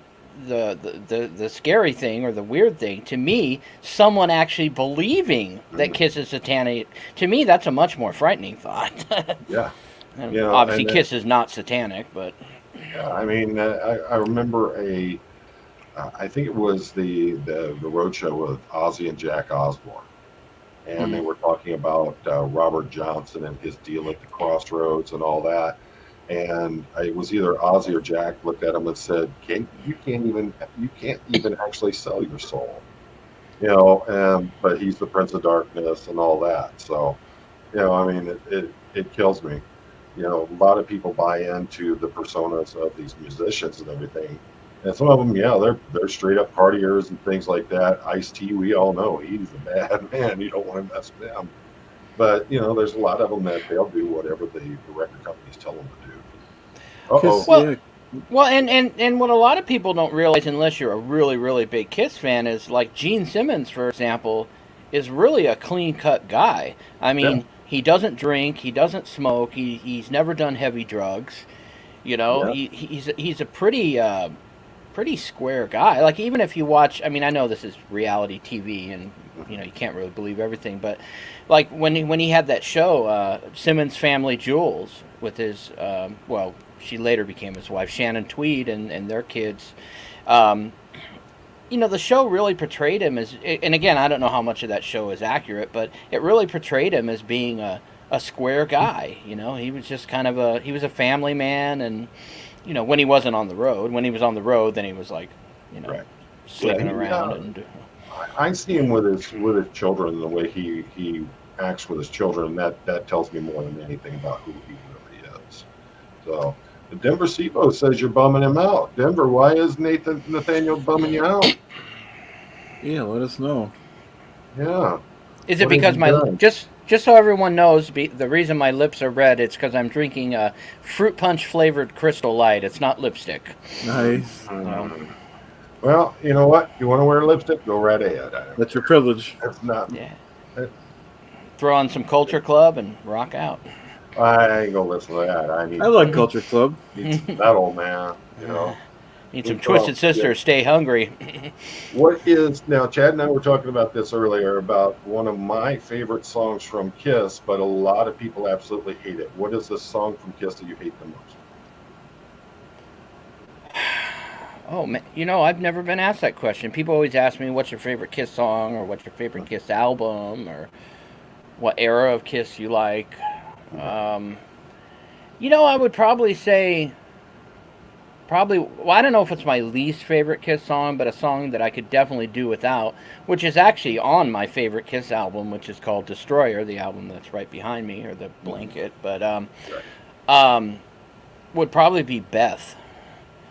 the scary thing or the weird thing. To me, someone actually believing that Kiss is satanic, to me that's a much more frightening thought. Yeah, And obviously, Kiss is not satanic, but yeah, I mean, I remember I think it was the road show with Ozzy and Jack Osbourne, and they mm, were talking about Robert Johnson and his deal at the Crossroads and all that. And it was either Ozzy or Jack looked at him and said, you can't even actually sell your soul, but he's the Prince of Darkness and all that. So, I mean, it kills me. A lot of people buy into the personas of these musicians and everything. And some of them, yeah, they're straight up partiers and things like that. Ice-T, we all know he's a bad man. You don't want to mess with him. But there's a lot of them that they'll do whatever the record companies tell them to do. Uh Kiss, oh. well, yeah. and what a lot of people don't realize, unless you're a really really big Kiss fan, is like Gene Simmons, for example, is really a clean cut guy. I Yeah. mean, he doesn't drink, he doesn't smoke, he's never done heavy drugs. Yeah. He's a pretty square guy. Like, even if you watch, I mean, I know this is reality TV, and you can't really believe everything, but like when he had that show, Simmons Family Jewels, with his she later became his wife, Shannon Tweed, and their kids. Um, the show really portrayed him as, and again, I don't know how much of that show is accurate, but it really portrayed him as being a square guy. He was just kind of he was a family man, and when he wasn't on the road. When he was on the road, then he was like, Right. Yeah. sleeping around and. I see him with his children, the way he acts with his children. That tells me more than anything about who he really is. So, Denver Sibo says you're bumming him out. Denver, why is Nathaniel bumming you out? Yeah, let us know. Yeah. Is it What has because he my done? just so everyone knows, the reason my lips are red, it's because I'm drinking a fruit punch flavored Crystal Light. It's not lipstick. Nice. Well, you know what? You want to wear lipstick? Go right ahead. That's your privilege. That's not. Yeah. Throw on some Culture Club and rock out. I ain't gonna listen to that. I I like Culture Club. need some metal, man. Need some Twisted Sister, Yeah. Stay Hungry. What is now? Chad and I were talking about this earlier about one of my favorite songs from Kiss, but a lot of people absolutely hate it. What is the song from Kiss that you hate the most? Oh man, I've never been asked that question. People always ask me, "What's your favorite Kiss song?" or "What's your favorite Kiss album?" or "What era of Kiss you like?" Um, I would probably say, well, I don't know if it's my least favorite Kiss song, but a song that I could definitely do without, which is actually on my favorite Kiss album, which is called Destroyer, the album that's right behind me, or the blanket. But would probably be Beth.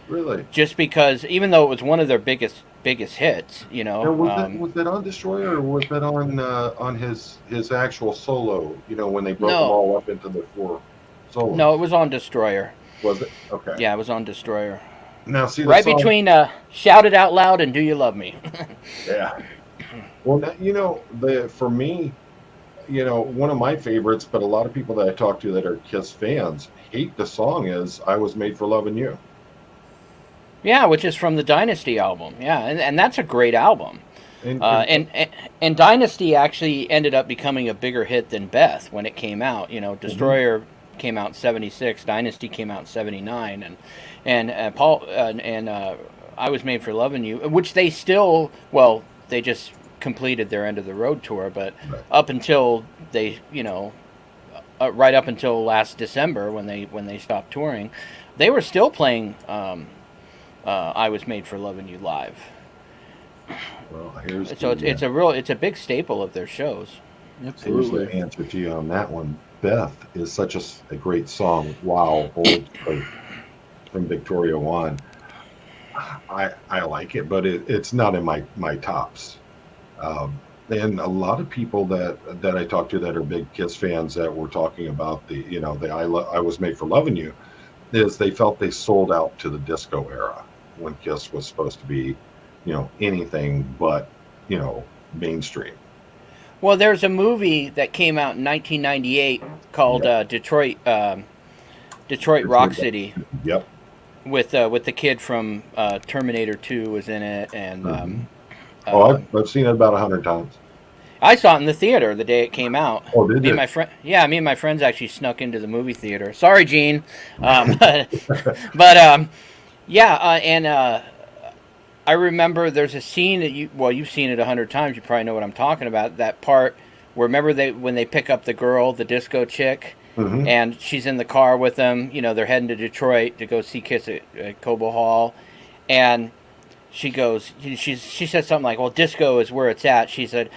Really? Just because, even though it was one of their biggest hits, Now, was that on Destroyer or was that on his actual solo? When they broke them no, all up into the 4 solos. no, it was on Destroyer. Was it? Okay. Yeah, it was on Destroyer. Now, see the Right song. between "Shout It Out Loud" and "Do You Love Me." Yeah. Well, for me, one of my favorites, but a lot of people that I talk to that are Kiss fans hate the song is "I Was Made for Loving You." Yeah, which is from the Dynasty album. Yeah, and that's a great album. And And Dynasty actually ended up becoming a bigger hit than Beth when it came out. Destroyer came out in '76, Dynasty came out in '79, and Paul and I Was Made for Loving You, which they still, well, they just completed their end of the road tour, but up until they, right up until last December when they stopped touring, they were still playing "I Was Made for Loving You" live. well, It's a big staple of their shows. here's Absolutely. the answer to you on that one. Beth is such a great song. Wow, old from Victoria One. I like it, but it's not in my tops. And a lot of people that I talk to that are big Kiss fans that were talking about the I Was Made for Loving You is they felt they sold out to the disco era when Kiss was supposed to be, anything but, mainstream. Well, there's a movie that came out in 1998 called Detroit Rock City Yep. with the kid from Terminator 2 was in it, and I've seen it about 100 times. I saw it in the theater the day it came out. Oh, did Me you? and my friend, yeah, me and my friends actually snuck into the movie theater. Sorry, Gene, but I remember there's a scene that you've seen it 100 times. You probably know what I'm talking about. That part where remember when they pick up the girl, the disco chick, Mm-hmm. and she's in the car with them. They're heading to Detroit to go see Kiss at Cobo Hall, and she said something like, "Well, disco is where it's at." She said,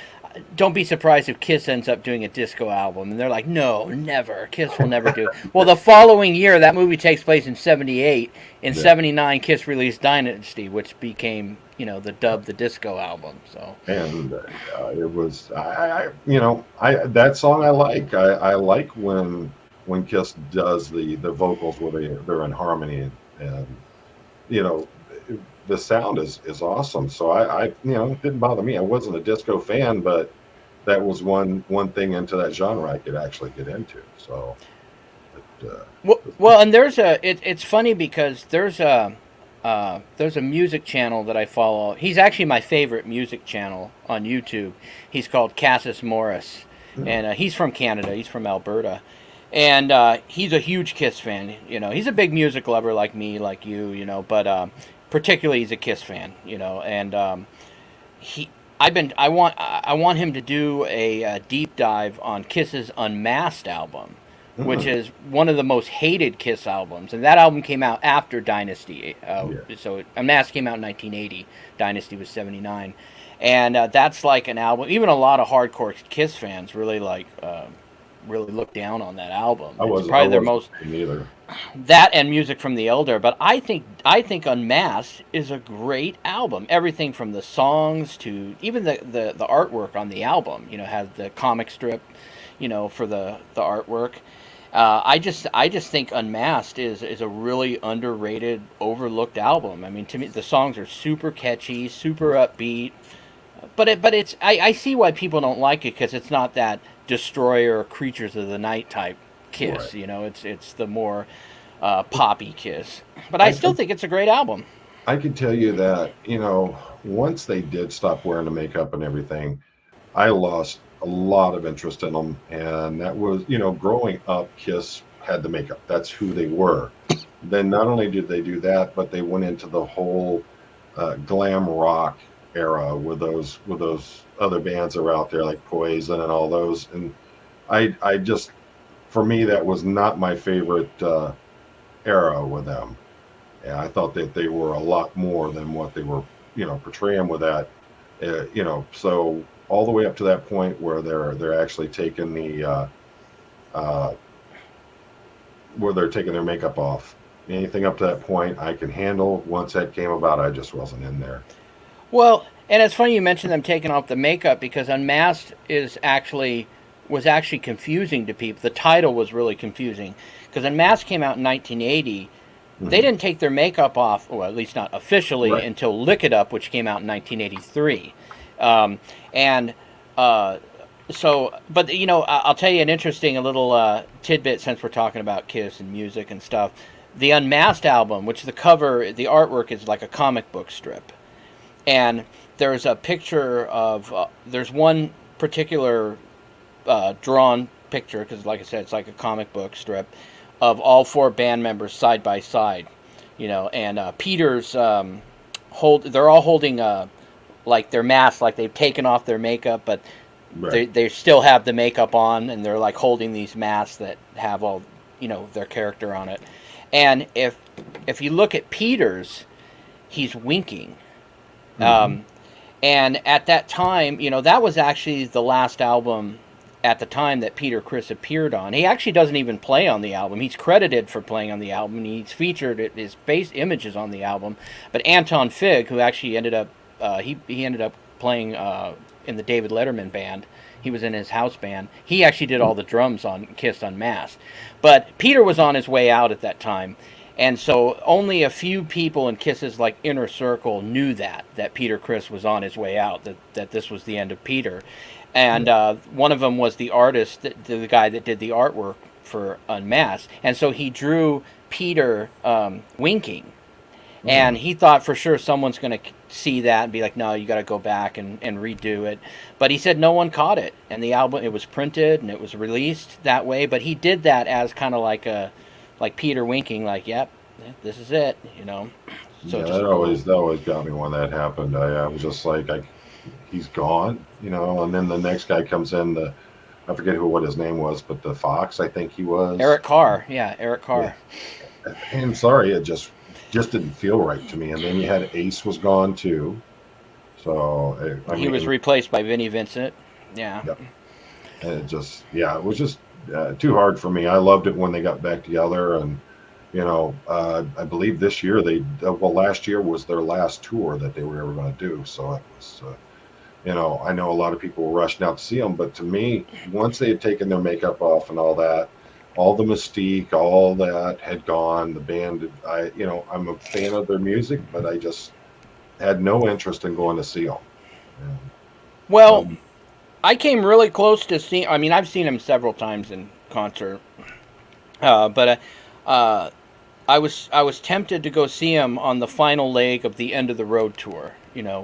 "Don't be surprised if Kiss ends up doing a disco album." And they're like, "No, never. Kiss will never do it." Well, the following year, that movie takes place in '78. In '79, Kiss released Dynasty, which became, the disco album. So. And it was that song I like. I like when Kiss does the vocals where they're in harmony, and the sound is awesome. So I it didn't bother me. I wasn't a disco fan, but that was one thing into that genre I could actually get into. So Well, and it's funny because there's a music channel that I follow. He's actually my favorite music channel on YouTube. He's called Cassis Morris, and he's from Canada. He's from Alberta, and he's a huge Kiss fan. He's a big music lover like me, like you. But particularly he's a Kiss fan. And I want him to do a deep dive on Kiss's Unmasked album, which is one of the most hated Kiss albums. And that album came out after Dynasty. So Unmasked came out in 1980. Dynasty was '79. And that's like an album, even a lot of hardcore Kiss fans really really look down on that album. It's probably their most... Neither. That and Music from the Elder. But I think Unmasked is a great album. Everything from the songs to even the artwork on the album, has the comic strip, for the artwork. I just think Unmasked is a really underrated, overlooked album. I mean, to me, the songs are super catchy, super upbeat. But it's I see why people don't like it, because it's not that Destroyer or Creatures of the Night type Kiss. Right. It's the more poppy Kiss. But I still think it's a great album. I can tell you that, once they did stop wearing the makeup and everything, I lost a lot of interest in them. And that was, growing up, Kiss had the makeup. That's who they were. Then not only did they do that, but they went into the whole glam rock era with those other bands that are out there like Poison and all those. And I just, for me, that was not my favorite era with them. And I thought that they were a lot more than what they were, portraying with that. So all the way up to that point where they're actually taking uh, where they're taking their makeup off. Anything up to that point, I can handle. Once that came about, I just wasn't in there. Well, and it's funny you mentioned them taking off the makeup because Unmasked was actually confusing to people. The title was really confusing because Unmasked came out in 1980. They Mhm. didn't take their makeup off, or at least not officially, Right. until Lick It Up, which came out in 1983. And so, but I'll tell you an interesting little tidbit since we're talking about Kiss and music and stuff. The Unmasked album, which the cover, the artwork is like a comic book strip, and there's a picture of there's one particular drawn picture because, like I said, it's like a comic book strip of all four band members side by side, and Peter's they're all holding like their masks, like they've taken off their makeup, but Right. they still have the makeup on, and they're like holding these masks that have all their character on it. And if you look at Peter's, he's winking. Hmm. Um, and at that time, that was actually the last album at the time that Peter Criss appeared on. He actually doesn't even play on the album. He's credited for playing on the album. He's featured his face images on the album. But Anton Fig, who actually ended up he ended up playing in the David Letterman band. He was in his house band. He actually did all the drums on Kiss Unmasked. But Peter was on his way out at that time. And so only a few people in Kiss's like inner circle knew that Peter Criss was on his way out, that this was the end of Peter. And one of them was the artist, the guy that did the artwork for Unmasked. And so he drew Peter winking. And he thought for sure someone's going to see that and be like, no, you got to go back and redo it. But he said no one caught it. And the album, it was printed and it was released that way. But he did that as kind of like Peter winking, like, yep, this is it, So Yeah, just that always got me when that happened. I was just like, he's gone, and then the next guy comes in. I forget what his name was, but the Fox, I think he was. Eric Carr, yeah, Eric Yeah. Carr. I'm sorry, it just didn't feel right to me. And then you had Ace was gone too. So I He was mean, replaced by Vinnie Vincent. Yeah. yeah, and it was just too hard for me. I loved it when they got back together, and I believe this year last year was their last tour that they were ever going to do. So it was, I know a lot of people were rushing out to see them, but to me, once they had taken their makeup off and all that, all the mystique, all that had gone. The band, I'm a fan of their music, but I just had no interest in going to see them. Well, Um, I came really close to seeing. I mean, I've seen him several times in concert, but I was tempted to go see him on the final leg of the End of the Road tour.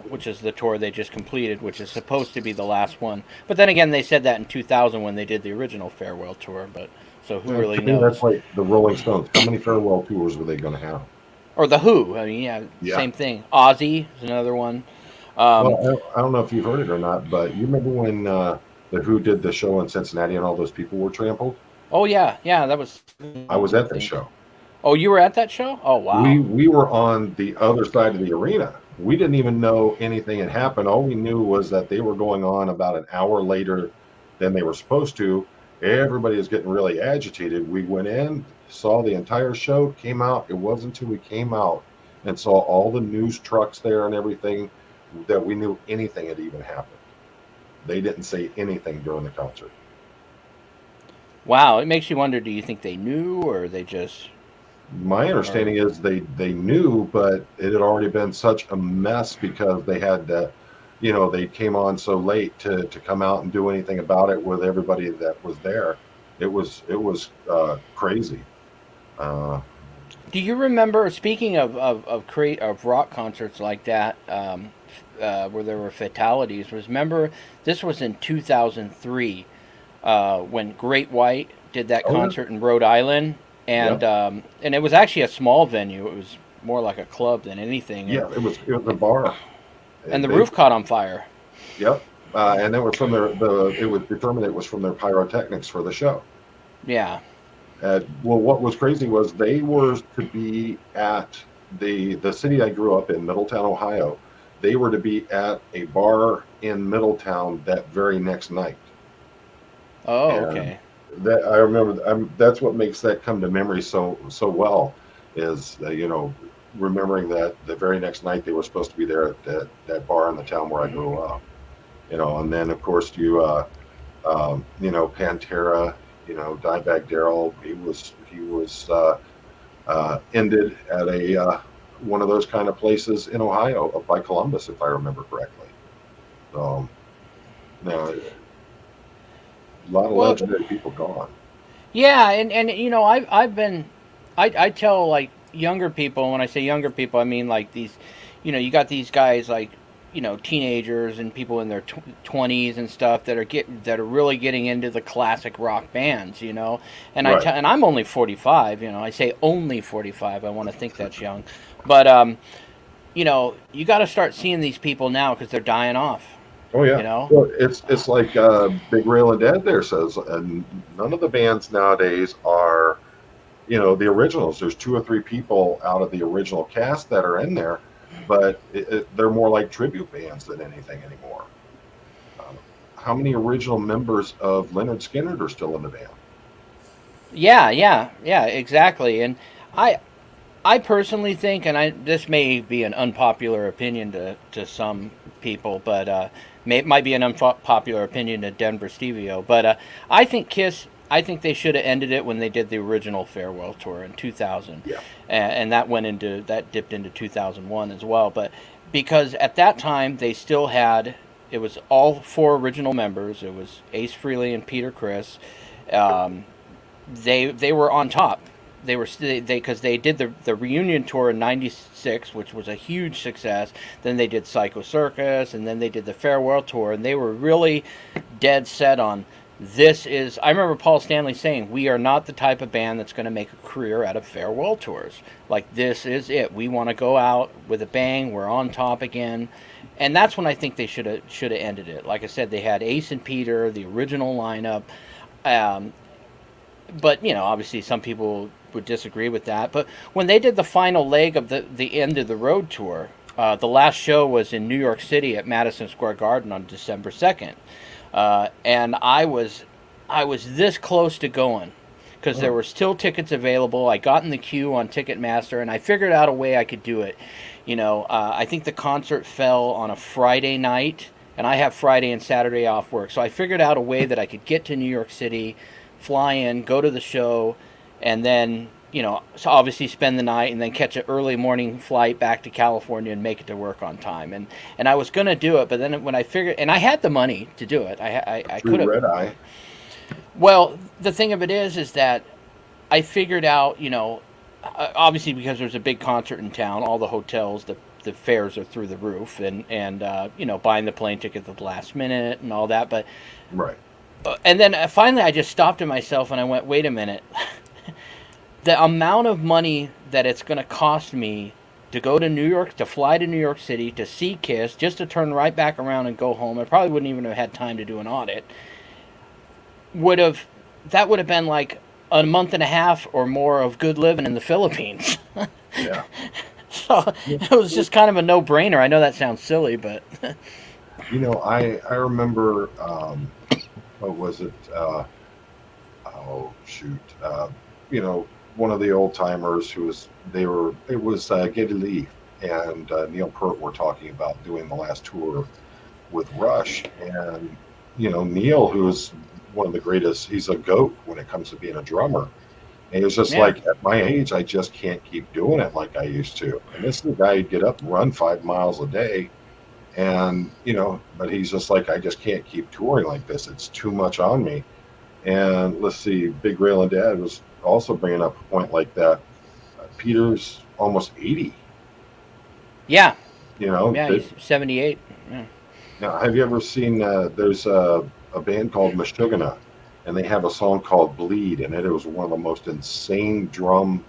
Which is the tour they just completed, which is supposed to be the last one. But then again, they said that in 2000 when they did the original farewell tour. But so who really to me, that's knows? like the Rolling Stones. How many farewell tours were they going to have? Or the Who? I mean, yeah, Yeah. same thing. Ozzy is another one. Um, Well, I don't know if you've heard it or not, but you remember when the Who did the show in Cincinnati and all those people were trampled? oh yeah, that was. I was I at that think. show. Oh, you were at that show? Oh We wow. we were on the other side of the arena. We didn't even know anything had happened. All we knew was that they were going on about an hour later than they were supposed to. Everybody is getting really agitated. We went in, saw the entire show, came out. It wasn't until we came out and saw all the news trucks there and everything that we knew anything had even happened. They didn't say anything during the concert. Wow, it makes you wonder. Do you think they knew, or they just? My Or, understanding is they knew, but it had already been such a mess because they had they came on so late to come out and do anything about it with everybody that was there. It was crazy. Uh, Do you remember? Speaking of rock concerts like that, where there were fatalities, remember this was in 2003 when Great White did that Oh, yeah. concert in Rhode Island, Yeah. And it was actually a small venue. It was more like a club than anything, Yeah, it was a bar. and the They roof caught on fire. Yep. And that was from it was determined it was from their pyrotechnics for the show. Yeah. Well, what was crazy was they were to be at the city I grew up in, Middletown, Ohio. They were to be at a bar in Middletown that very next night. Oh, And okay. that I remember, that's what makes that come to memory so well, is remembering that the very next night they were supposed to be there at that bar in the town where I grew up. And then of course Pantera, Dimebag Darrell, he was ended at a one of those kind of places in Ohio, up by Columbus, if I remember correctly. So, a lot of Well, legendary people gone. yeah, and I've been I tell like younger people, when I say younger people, I mean like these, you got these guys like, teenagers and people in their 20s and stuff that are really getting into the classic rock bands, and Right. and I'm only 45, I say only 45. I want to think that's young, but you got to start seeing these people now because they're dying off, Oh you yeah. know. Well, it's like Big Rail and Dad there says, and none of the bands nowadays are, the originals. There's two or three people out of the original cast that are in there, but they're more like tribute bands than anything anymore. Um, how many original members of Leonard Skinner are still in the band? Yeah, exactly. And I I personally think, and this may be an unpopular opinion to some people, but might be an unpopular opinion to Denver Stevio. But I think Kiss. I think they should have ended it when they did the original farewell tour in 2000, Yeah. and that dipped into 2001 as well. But because at that time they still had, it was all four original members. It was Ace Frehley and Peter Criss. Um, they were on top. They were because they did the reunion tour in '96, which was a huge success. Then they did Psycho Circus, and then they did the farewell tour, and they were really dead set on this is. I remember Paul Stanley saying, "We are not the type of band that's going to make a career out of farewell tours. Like this is it. We want to go out with a bang. We're on top again." And that's when I think they should have ended it. Like I said, they had Ace and Peter, the original lineup. Um, but obviously some people would disagree with that. But when they did the final leg of the end of the road tour, the last show was in New York City at Madison Square Garden on December 2nd, and I was this close to going because there were still tickets available. I got in the queue on Ticketmaster, and I figured out a way I could do it. I think the concert fell on a Friday night, and I have Friday and Saturday off work, so I figured out a way that I could get to New York City, fly in, go to the show, and then so obviously spend the night and then catch an early morning flight back to California and make it to work on time. And I was gonna do it, but then when I figured, and I had the money to do it, I could Through have. Red Eye. Well, the thing of it is that I figured out, obviously because there's a big concert in town, all the hotels, the fares are through the roof, and buying the plane ticket at the last minute and all that, but. Right. And then finally, I just stopped to myself and I went, wait a minute. The amount of money that it's going to cost me to go to New York, to fly to New York City, to see Kiss, just to turn right back around and go home. I probably wouldn't even have had time to do an audit. That would have been like a month and a half or more of good living in the Philippines. Yeah. So it was just kind of a no-brainer. I know that sounds silly, but I remember, what was it? Oh shoot. One of the old timers it was Geddy Lee and Neil Peart were talking about doing the last tour with Rush, and Neil, who's one of the greatest, he's a goat when it comes to being a drummer. And he was just Yeah. like, at my age, I just can't keep doing it like I used to. And this is the guy who'd get up and run 5 miles a day. And, but he's just like, I just can't keep touring like this. It's too much on me. And let's see, Big Rail and Dad was also bringing up a point like that. Peter's almost 80. Yeah, You know, yeah, he's 78. Yeah. now, have you ever seen? There's a band called Meshuggah, and they have a song called "Bleed," and it was one of the most insane drum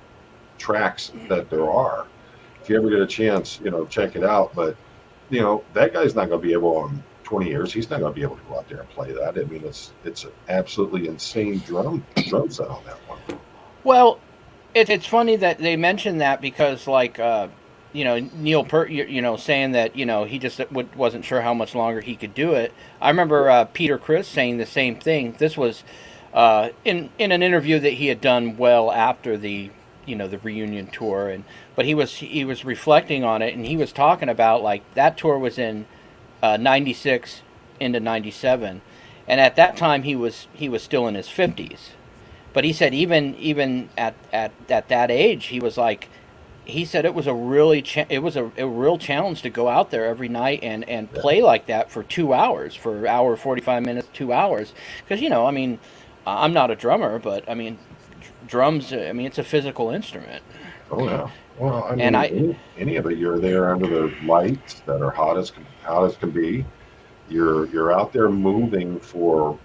tracks that there are. If you ever get a chance, check it out. But that guy's not going to be able in 20 years. He's not going to be able to go out there and play that. I mean, it's an absolutely insane drum set on that one. Well, it's funny that they mentioned that because, like, Neil Peart, saying that he just wasn't sure how much longer he could do it. I remember Peter Criss saying the same thing. This was in an interview that he had done well after the the reunion tour, but he was reflecting on it, and he was talking about like that tour was in '96 into '97, and at that time he was still in his 50s. But he said even at that age, he was like, he said it was a real challenge to go out there every night and play like that for 2 hours, for hour 45 minutes, 2 hours, because I mean, I'm not a drummer, but I mean, drums, I mean, it's a physical instrument. Oh yeah. Well, I mean, And I any of it, you're there under the lights that are hot as can be. You're out there moving for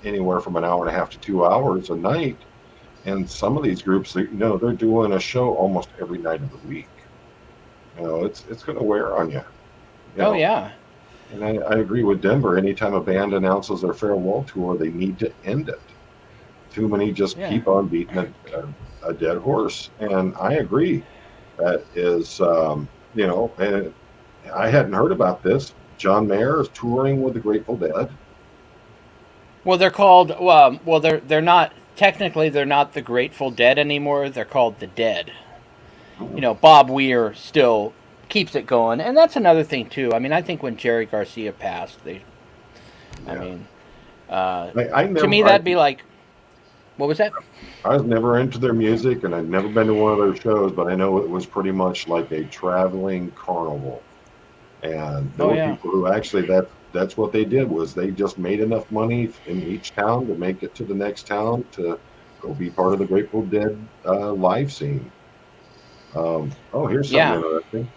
anywhere from an hour and a half to 2 hours a night. And some of these groups, they're doing a show almost every night of the week. It's going to wear on you. Oh yeah. And I agree with Denver. Anytime a band announces their farewell tour, they need to end it. Too many just keep on beating a dead horse. And I agree. That is, and I hadn't heard about this. John Mayer is touring with the Grateful Dead. Well, they're called. Well, they're not technically. They're not the Grateful Dead anymore. They're called the Dead. Bob Weir still keeps it going, and that's another thing too. I mean, I think when Jerry Garcia passed, I mean, to me that'd be like, what was that? I was never into their music, and I'd never been to one of their shows, but I know it was pretty much like a traveling carnival. And there were people who actually that's what they did, was they just made enough money in each town to make it to the next town to go be part of the Grateful Dead live scene. Here's something interesting.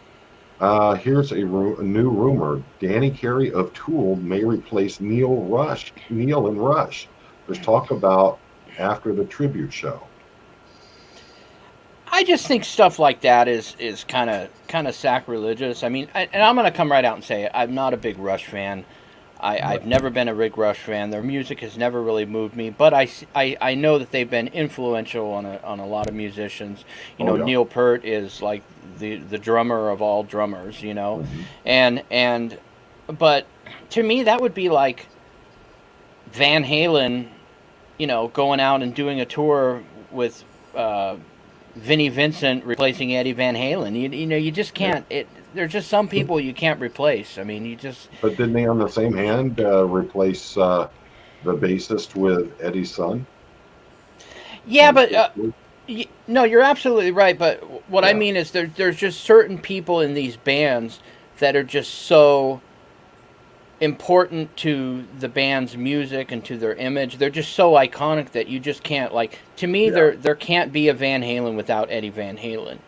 Here's a new rumor. Danny Carey of Tool may replace Neil and Rush. There's talk about after the tribute show. I just think stuff like that is kind of sacrilegious. I mean, and I'm going to come right out and say it. I'm not a big Rush fan. I've never been a big Rush fan. Their music has never really moved me, but I know that they've been influential on a lot of musicians. Neil Peart is like the drummer of all drummers. And but to me that would be like Van Halen, going out and doing a tour with Vinnie Vincent replacing Eddie Van Halen. You just can't. There's just some people you can't replace. I mean, you just. But didn't they, on the same hand, replace the bassist with Eddie's son? Yeah, but no, you're absolutely right. But what I mean is, there's just certain people in these bands that are just so important to the band's music and to their image. They're just so iconic that you just can't, like, to me there can't be a Van Halen without Eddie Van Halen.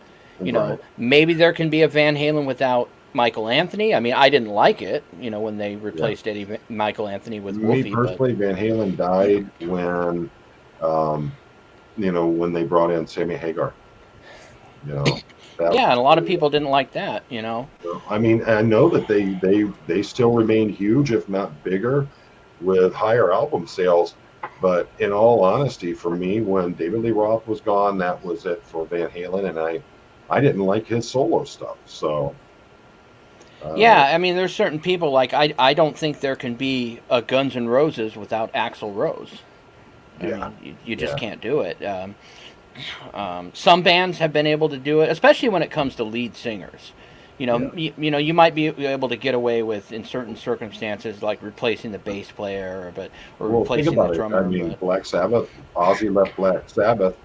Maybe there can be a Van Halen without Michael Anthony. I mean, I didn't like it, when they replaced Michael Anthony with Wolfie. Me personally, Van Halen died when when they brought in Sammy Hagar. And a lot of people didn't like that, I mean, I know that they still remain huge, if not bigger, with higher album sales. But in all honesty, for me, when David Lee Roth was gone, that was it for Van Halen, and I didn't like his solo stuff. So I mean, there's certain people, like I don't think there can be a Guns N' Roses without Axl Rose. I mean, you just can't do it. Some bands have been able to do it, especially when it comes to lead singers. You might be able to get away with, in certain circumstances, like replacing the bass player, or replacing the drummer. I mean, Black Sabbath, Ozzy left Black Sabbath,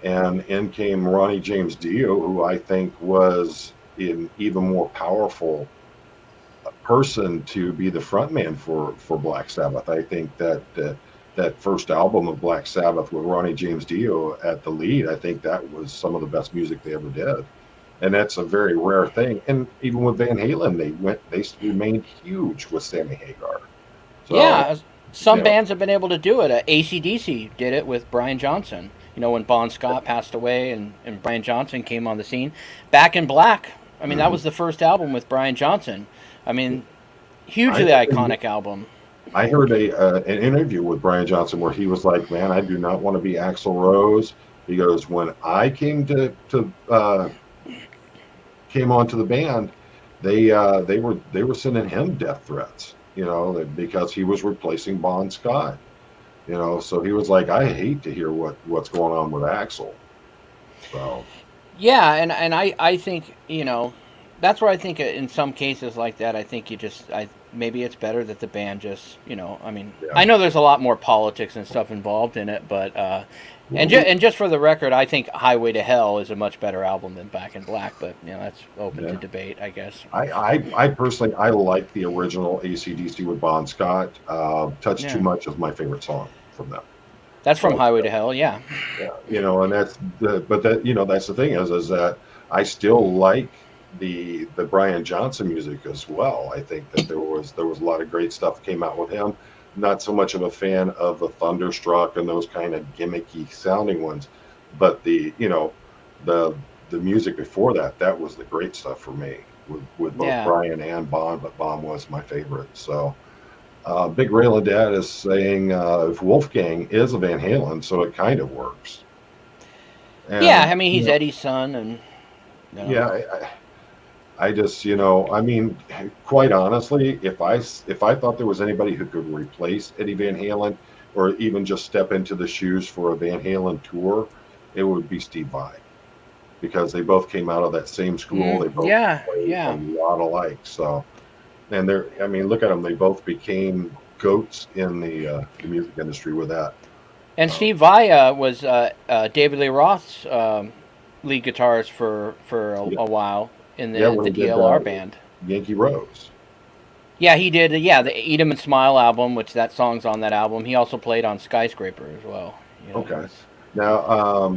and in came Ronnie James Dio, who I think was an even more powerful person to be the frontman for Black Sabbath. I think that that first album of Black Sabbath with Ronnie James Dio at the lead, I think that was some of the best music they ever did. And that's a very rare thing. And even with Van Halen, they remained huge with Sammy Hagar. So, Yeah, some you know, bands have been able to do it. AC/DC did it with Brian Johnson. When Bon Scott passed away and Brian Johnson came on the scene. Back in Black, I mean, that was the first album with Brian Johnson. I mean, I hugely iconic album. I heard an interview with Brian Johnson where he was like, "Man, I do not want to be Axl Rose." He goes, "When I came onto the band, they were sending him death threats, because he was replacing Bon Scott, So he was like, I hate to hear what's going on with Axl." So Yeah, and I think, that's where I think in some cases like that, I think maybe it's better that the band just, I mean, yeah, I know there's a lot more politics and stuff involved in it, but well, and just for the record, I think Highway to Hell is a much better album than Back in Black, but that's open to yeah. debate, I guess. I personally I like the original AC/DC with Bon Scott. Touch Too Yeah. Much is my favorite song from them. That's from But Highway to Hell, yeah. yeah, and that's the thing is that I still like the Brian Johnson music as well. I think that there was a lot of great stuff came out with him. Not so much of a fan of the Thunderstruck and those kind of gimmicky sounding ones, but the the music before that was the great stuff for me with both Yeah. Brian and Bon, but Bon was my favorite. So Big Rail of Dad is saying if Wolfgang is a Van Halen, so it kind of works. Yeah, And I mean, he's Eddie's son, and yeah, I just I mean, quite honestly, if I thought there was anybody who could replace Eddie Van Halen, or even just step into the shoes for a Van Halen tour, it would be Steve Vai, because they both came out of that same school. They both yeah, played a yeah. lot alike. So, and I mean, look at them. They both became goats in the music industry with that. And Um, Steve Vai was David Lee Roth's lead guitarist for yeah, a while in yeah, the when he did DLR band. Yankee Rose. Yeah, he did. Yeah, the Eat 'Em and Smile album, which that song's on that album. He also played on Skyscraper as well. He Okay. was, Now,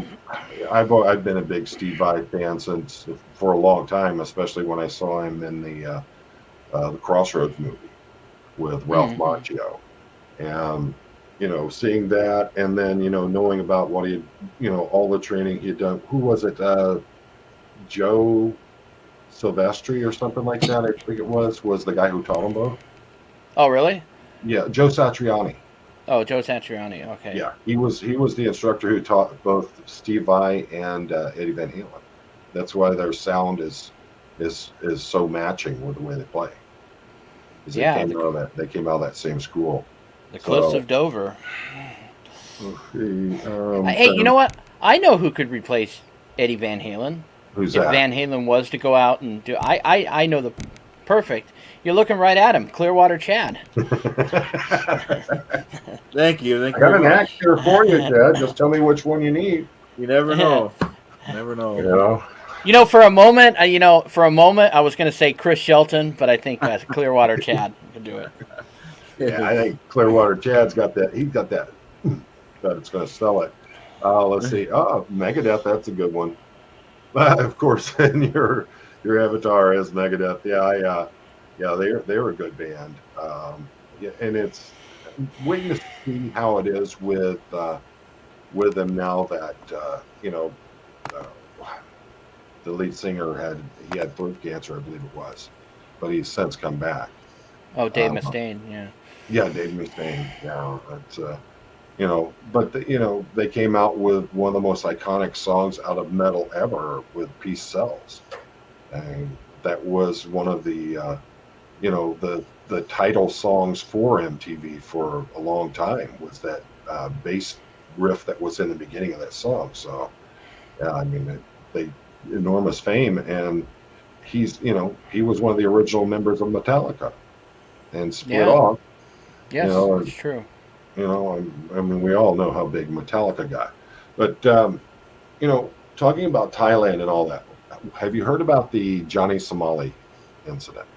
I've been a big Steve Vai fan since for a long time, especially when I saw him in the Crossroads movie with Ralph Mhm. Macchio, and seeing that, and then knowing about what he had, all the training he had done. Who was it? Joe Silvestri or something like that. I think it was the guy who taught them both. Oh, really? Yeah, Joe Satriani. Oh, Joe Satriani. Okay. Yeah, he was the instructor who taught both Steve Vai and Eddie Van Halen. That's why their sound is so matching with the way they play. Because Yeah, they came out of that same school. the Cliffs So of Dover. Hey, you kind know of, what? I know who could replace Eddie Van Halen who's if that? Van Halen was to go out and do. I know the perfect. You're looking right at him, Clearwater Chad. Thank you. Thank I you got very an much. act here for you, Chad. Just tell me which one you need. You never know. Never know. For a moment, I was going to say Chris Shelton, but I think Clearwater Chad could do it. Yeah, I think Clearwater Chad's got that. He's got that. That it's going to sell it. Let's see. Oh, Megadeth. That's a good one. Of course, and your avatar is Megadeth. Yeah, they're a good band. Yeah, and it's waiting to see how it is with them now that uh, the lead singer had throat cancer, I believe it was, but he's since come back. Oh, Dave Um, Mustaine, yeah. yeah, Dave Mustaine. Yeah, that's but they came out with one of the most iconic songs out of metal ever with Peace Sells, and that was one of the title songs for MTV for a long time, was that bass riff that was in the beginning of that song. So yeah, I mean they enormous fame, and he was one of the original members of Metallica and split Yeah. off. Yes, And that's true. I mean, we all know how big Metallica got. But, talking about Thailand and all that, have you heard about the Johnny Somali incident?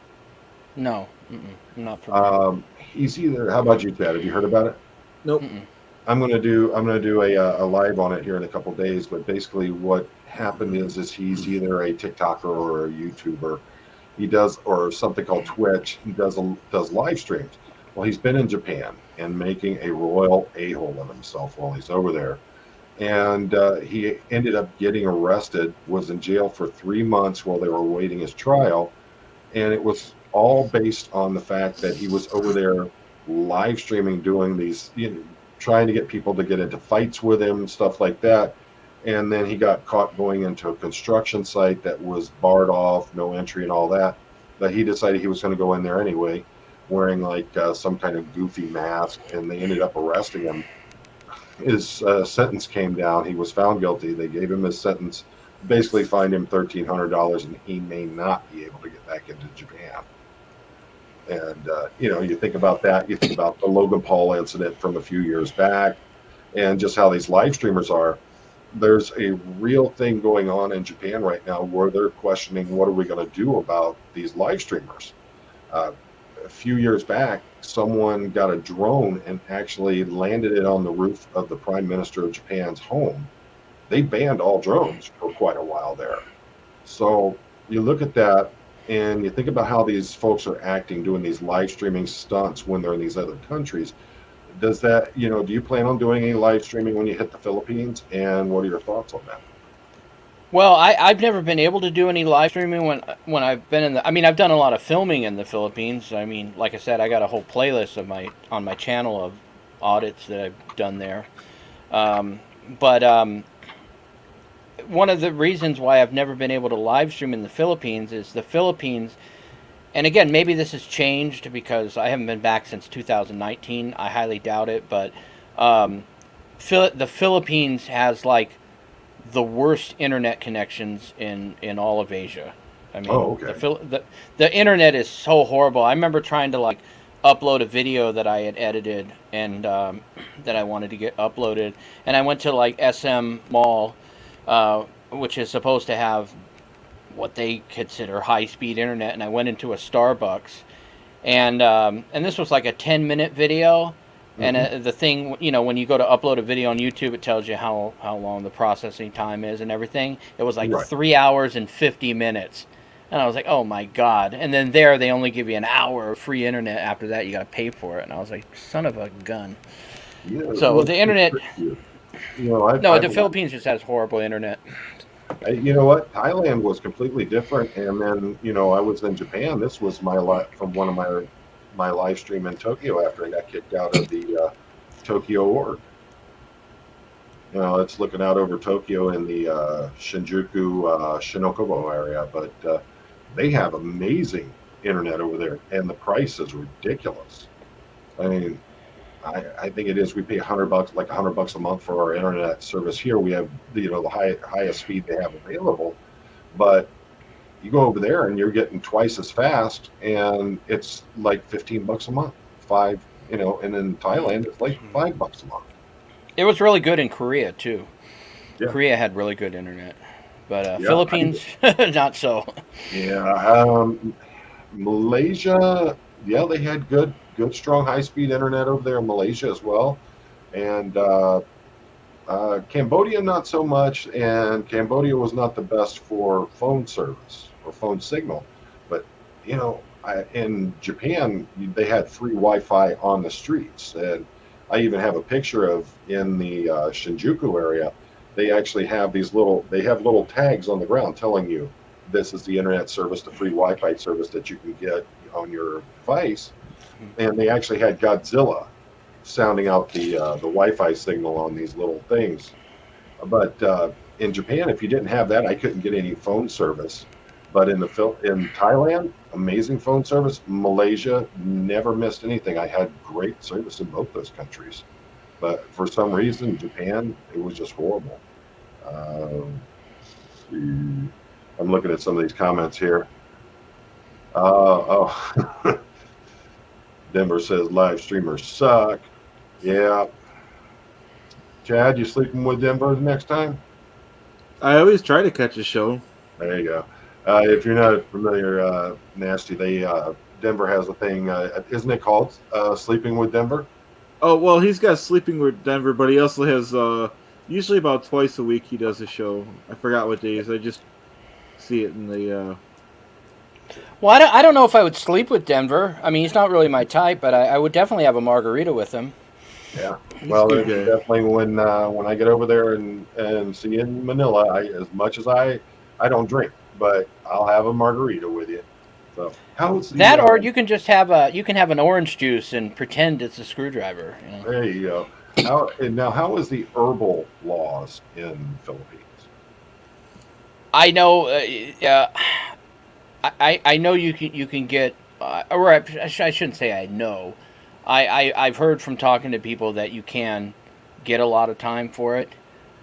No, I'm not familiar. How about you, Ted? Have you heard about it? Nope. Mm-mm. I'm gonna do a live on it here in a couple days. But basically, what happened is he's either a TikToker or a YouTuber. He does or something called Twitch. He does live streams. Well, he's been in Japan and making a royal a-hole of himself while he's over there. And he ended up getting arrested, was in jail for 3 months while they were awaiting his trial. And it was all based on the fact that he was over there live streaming, doing these, trying to get people to get into fights with him, stuff like that. And then he got caught going into a construction site that was barred off, no entry and all that. But he decided he was going to go in there anyway, wearing like some kind of goofy mask, and they ended up arresting him. His sentence came down. He was found guilty. They gave him his sentence, basically fined him $1,300, and he may not be able to get back into Japan. And you think about that. You think about the Logan Paul incident from a few years back, and just how these live streamers are. There's a real thing going on in Japan right now where they're questioning what are we going to do about these live streamers. A few years back, someone got a drone and actually landed it on the roof of the Prime Minister of Japan's home. They banned all drones for quite a while there. So you look at that and you think about how these folks are acting, doing these live streaming stunts when they're in these other countries. Does that, do you plan on doing any live streaming when you hit the Philippines? And what are your thoughts on that? Well, I've never been able to do any live streaming when I've been in the. I mean, I've done a lot of filming in the Philippines. I mean, like I said, I got a whole playlist on my channel of audits that I've done there. But one of the reasons why I've never been able to live stream in the Philippines is the Philippines. And again, maybe this has changed because I haven't been back since 2019. I highly doubt it, but the Philippines has like the worst internet connections in all of Asia. I mean, the internet is so horrible. I remember trying to like upload a video that I had edited and that I wanted to get uploaded, and I went to like SM Mall, which is supposed to have what they consider high-speed internet, and I went into a Starbucks, and this was like a 10-minute video. And the thing, when you go to upload a video on YouTube, it tells you how long the processing time is and everything. It was like 3 hours and 50 minutes. And I was like, oh, my God. And then there, they only give you an hour of free internet. After that, you got to pay for it. And I was like, son of a gun. Yeah, so the internet... the Philippines just has horrible internet. You know what? Thailand was completely different. And then, I was in Japan. This was from one of my live stream in Tokyo after I got kicked out of the Tokyo org. It's looking out over Tokyo in the Shinjuku, Shinokubo area, but they have amazing internet over there, and the price is ridiculous. I mean, I think it is. We pay $100, like $100 a month for our internet service here. We have the highest speed they have available, but you go over there and you're getting twice as fast, and it's like $15 a month, and in Thailand it's like $5 a month. It was really good in Korea too. Yeah. Korea had really good internet, but Philippines not so. Yeah, Malaysia, they had good, strong, high-speed internet over there in Malaysia as well, and Cambodia not so much, and Cambodia was not the best for phone service or phone signal, but in Japan they had free Wi-Fi on the streets, and I even have a picture of in the Shinjuku area. They actually have little tags on the ground telling you this is the internet service, the free Wi-Fi service that you can get on your device, and they actually had Godzilla sounding out the Wi-Fi signal on these little things. But in Japan, if you didn't have that, I couldn't get any phone service. But in Thailand, amazing phone service. Malaysia, never missed anything. I had great service in both those countries. But for some reason, Japan, it was just horrible. I'm looking at some of these comments here. Denver says live streamers suck. Yeah. Chad, you sleeping with Denver next time? I always try to catch a show. There you go. If you're not familiar, Nasty, Denver has a thing. Isn't it called Sleeping with Denver? Oh well, he's got Sleeping with Denver, but he also has usually about twice a week he does a show. I forgot what days. I just see it in the. Well, I don't know if I would sleep with Denver. I mean, he's not really my type, but I would definitely have a margarita with him. Yeah. He's a Well, good then guy. definitely when I get over there and see you in Manila, as much as I don't drink, but I'll have a margarita with you. So how's the That, or you can have an orange juice and pretend it's a screwdriver. You know. there you go. How is the herbal laws in Philippines? I know. I know you can get, or I shouldn't say I know. I've heard from talking to people that you can get a lot of time for it.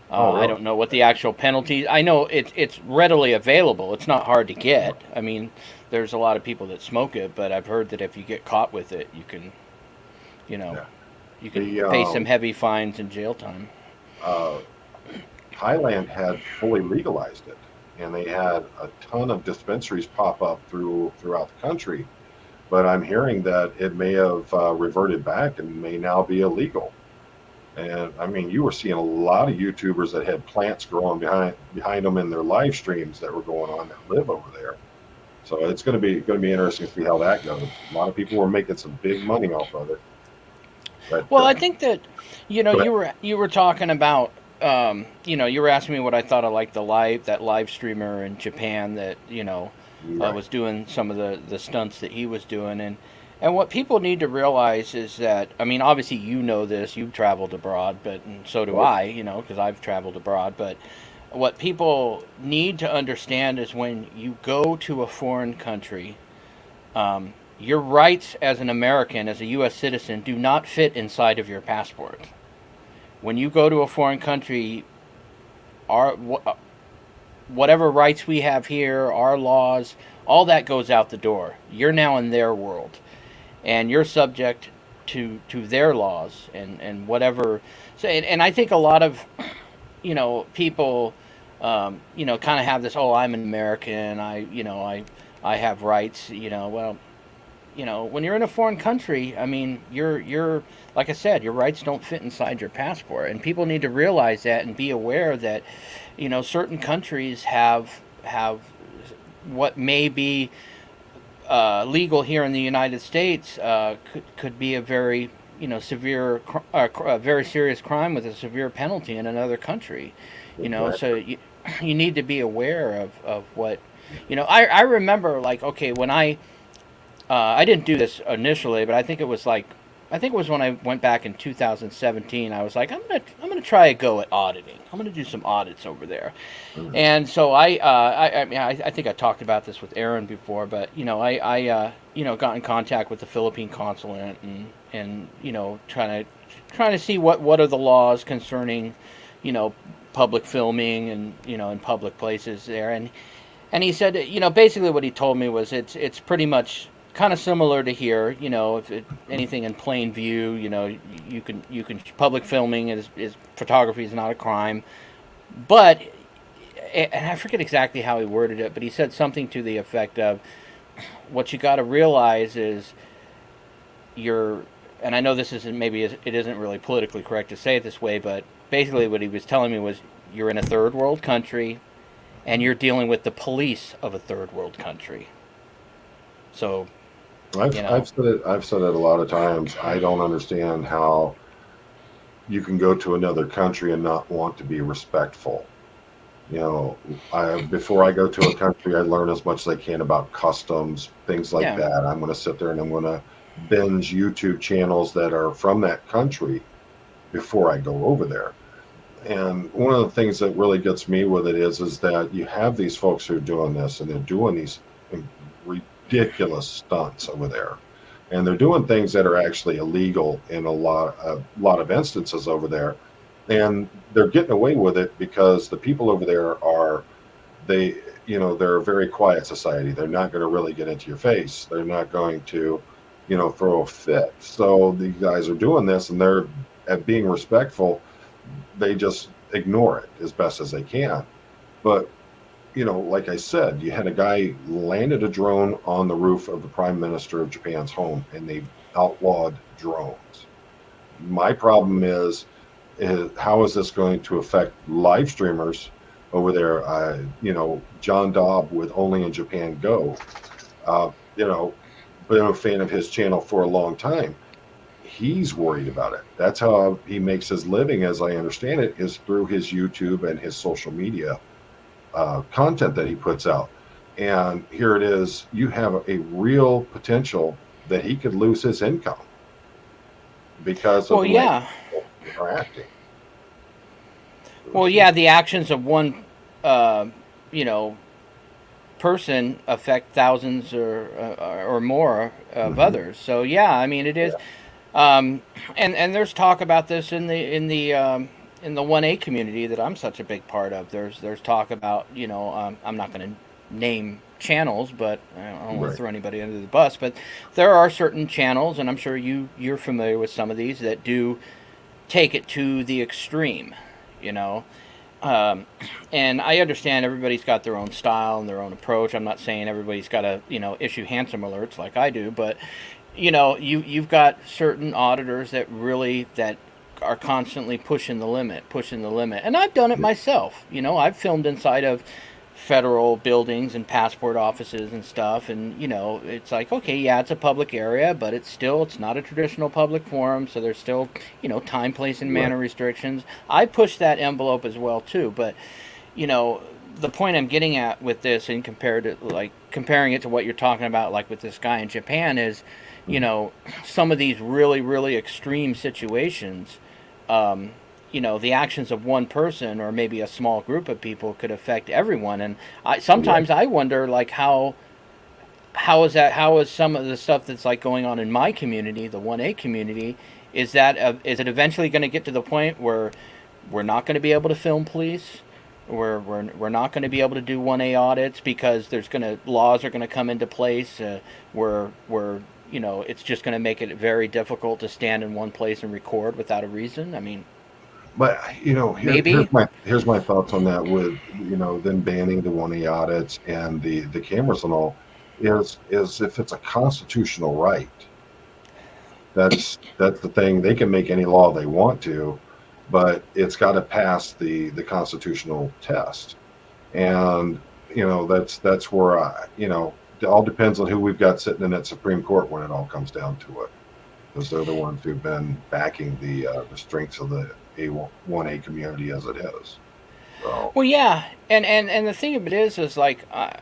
Oh, I really? don't know what the actual penalties. I know it's readily available. It's not hard to get. I mean, there's a lot of people that smoke it, but I've heard that if you get caught with it, you can, you know, Yeah. you can The pay some heavy fines and jail time. uh, Thailand had fully legalized it, and they had a ton of dispensaries pop up throughout the country. But I'm hearing that it may have reverted back and may now be illegal. And I mean, you were seeing a lot of YouTubers that had plants growing behind them in their live streams that were going on that live over there. So it's going to be interesting to see how that goes. A lot of people were making some big money off of it. But Well, I think that, go ahead. you were talking about, you were asking me what I thought of like that live streamer in Japan that Right. was doing some of the stunts that he was doing, and what people need to realize is that, I mean, obviously you know this, you've traveled abroad, but and so do Right. I, because I've traveled abroad, but what people need to understand is when you go to a foreign country, your rights as an American, as a U.S. citizen, do not fit inside of your passport. When you go to a foreign country, our whatever rights we have here, our laws, all that goes out the door. You're now in their world, and you're subject to their laws and whatever. So, and I think a lot of people, kind of have this. Oh, I'm an American. I have rights. Well, when you're in a foreign country, I mean, you're like I said, your rights don't fit inside your passport, and people need to realize that and be aware that, certain countries have what may be legal here in the United States could be a very severe, a very serious crime with a severe penalty in another country. So Exactly. you need to be aware of what. I remember, like, okay, when I didn't do this initially, but I think it was when I went back in 2017. I was like, I'm gonna try a go at auditing. I'm gonna do some audits over there. Mm. And so I mean, I think I talked about this with Aaron before, but I got in contact with the Philippine consulate and trying to see what are the laws concerning, public filming and in public places there. And he said, basically what he told me was it's pretty much kind of similar to here. If anything in plain view, you can public filming is photography is not a crime, but and I forget exactly how he worded it, but he said something to the effect of, what you got to realize is you're, and I know this isn't, maybe it isn't really politically correct to say it this way, but basically what he was telling me was you're in a third world country and you're dealing with the police of a third world country. So, I've you know, I've said it. I've said it a lot of times. I don't understand how you can go to another country and not want to be respectful. I before I go to a country, I learn as much as I can about customs, things like yeah. that. I'm going to sit there and I'm going to binge YouTube channels that are from that country before I go over there. And one of the things that really gets me with it is that you have these folks who are doing this and they're doing these ridiculous stunts over there. And they're doing things that are actually illegal in a lot of instances over there. And they're getting away with it because the people over there they they're a very quiet society. They're not going to really get into your face. They're not going to throw a fit. So these guys are doing this and they're at being respectful. They just ignore it as best as they can. But like I said, you had a guy landed a drone on the roof of the prime minister of Japan's home, and they outlawed drones. My problem is how is this going to affect live streamers over there? John Dobb with Only in Japan Go, been a fan of his channel for a long time. He's worried about it. That's how he makes his living, as I understand it, is through his YouTube and his social media content that he puts out. And here it is, you have a real potential that he could lose his income because of the way people are acting. Well, yeah, the actions of one, you know, person affect thousands or more of others. So yeah, I mean it is, and there's talk about this in the 1A community that I'm such a big part of. There's talk about, I'm not going to name channels, but I don't want to throw anybody under the bus, but there are certain channels, and I'm sure you're familiar with some of these, that do take it to the extreme, you know. And I understand everybody's got their own style and their own approach. I'm not saying everybody's got to, issue handsome alerts like I do, but you've got certain auditors that are constantly pushing the limit. And I've done it myself. I've filmed inside of federal buildings and passport offices and stuff, and it's like, okay, yeah, it's a public area, but it's not a traditional public forum, so there's still time, place, and manner restrictions. I push that envelope as well too, but the point I'm getting at with this, and comparing it to what you're talking about, like with this guy in Japan, is some of these really, really extreme situations, the actions of one person or maybe a small group of people could affect everyone. And sometimes I wonder, like, how is some of the stuff that's like going on in my community, the 1A community, is it eventually going to get to the point where we're not going to be able to film police? We're not going to be able to do 1A audits because laws are going to come into place where it's just going to make it very difficult to stand in one place and record without a reason. I mean, but here's my thoughts on that. With them banning the 1A audits and the cameras and all, is if it's a constitutional right. That's the thing. They can make any law they want to, but it's got to pass the constitutional test. And that's where it all depends on who we've got sitting in that Supreme Court when it all comes down to it, because they're the ones who've been backing the strengths of the 1A community as it is. So. Well, yeah, and the thing of it is like, I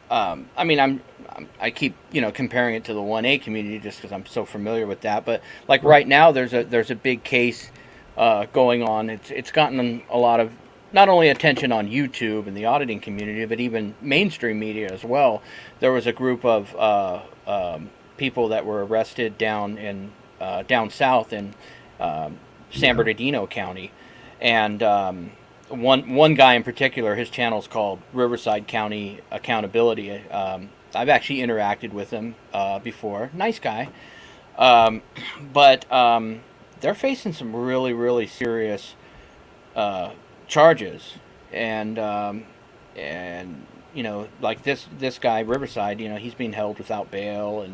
keep comparing it to the 1A community just because I'm so familiar with that. But like right now, there's a big case going on. It's gotten a lot of not only attention on YouTube and the auditing community, but even mainstream media as well. There was a group of people that were arrested down south in San Bernardino County, and one guy in particular, his channel's called Riverside County Accountability. I've actually interacted with him before. Nice guy, but they're facing some really, really serious charges, and like this guy Riverside, he's being held without bail,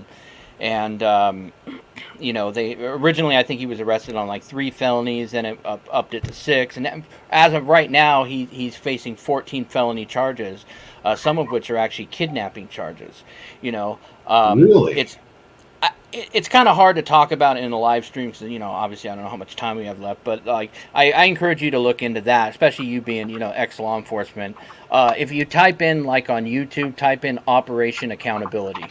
and they originally, I think he was arrested on like 3 felonies, then it upped it to 6, and as of right now, he's facing 14 felony charges, some of which are actually kidnapping charges. Really? It's kind of hard to talk about it in a live stream because, obviously I don't know how much time we have left, but like I encourage you to look into that, especially you being, ex-law enforcement. If you type in, like on YouTube, type in Operation Accountability,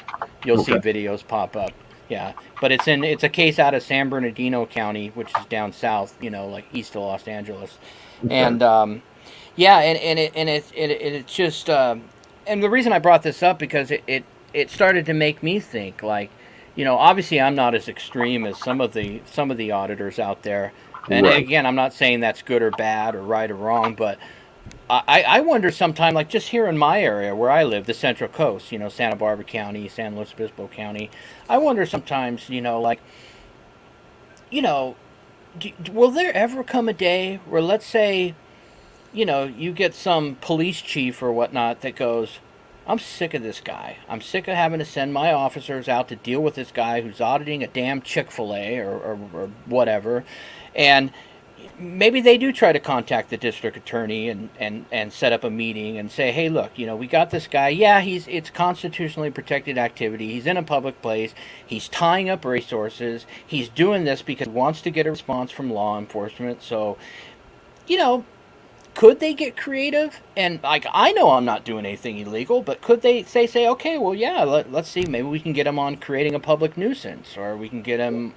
you'll see videos pop up. Yeah, but it's a case out of San Bernardino County, which is down south, like east of Los Angeles. And it's just and the reason I brought this up because it started to make me think, like, obviously I'm not as extreme as some of the auditors out there. And again, I'm not saying that's good or bad or right or wrong, but I wonder sometimes, like just here in my area where I live, the Central Coast, Santa Barbara County, San Luis Obispo County, I wonder sometimes, will there ever come a day where, let's say, you get some police chief or whatnot that goes, I'm sick of this guy. I'm sick of having to send my officers out to deal with this guy who's auditing a damn Chick-fil-A or whatever. And maybe they do try to contact the district attorney and set up a meeting and say, hey, look, we got this guy. Yeah, it's constitutionally protected activity. He's in a public place. He's tying up resources. He's doing this because he wants to get a response from law enforcement. So, you know, could they get creative? And like, I know I'm not doing anything illegal, but could they say, okay, well, yeah, let's see, maybe we can get him on creating a public nuisance, or we can get him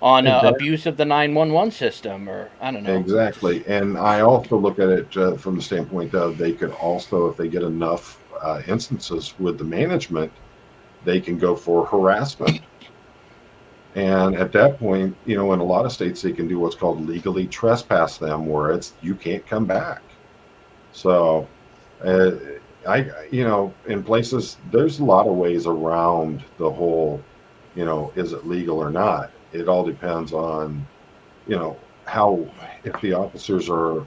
on abuse of the 911 system, or I don't know. Exactly. And I also look at it from the standpoint of they could also, if they get enough instances with the management, they can go for harassment. And at that point, in a lot of states, they can do what's called legally trespass them, where it's you can't come back. So, in places, there's a lot of ways around the whole, is it legal or not? It all depends on, how, if the officers are,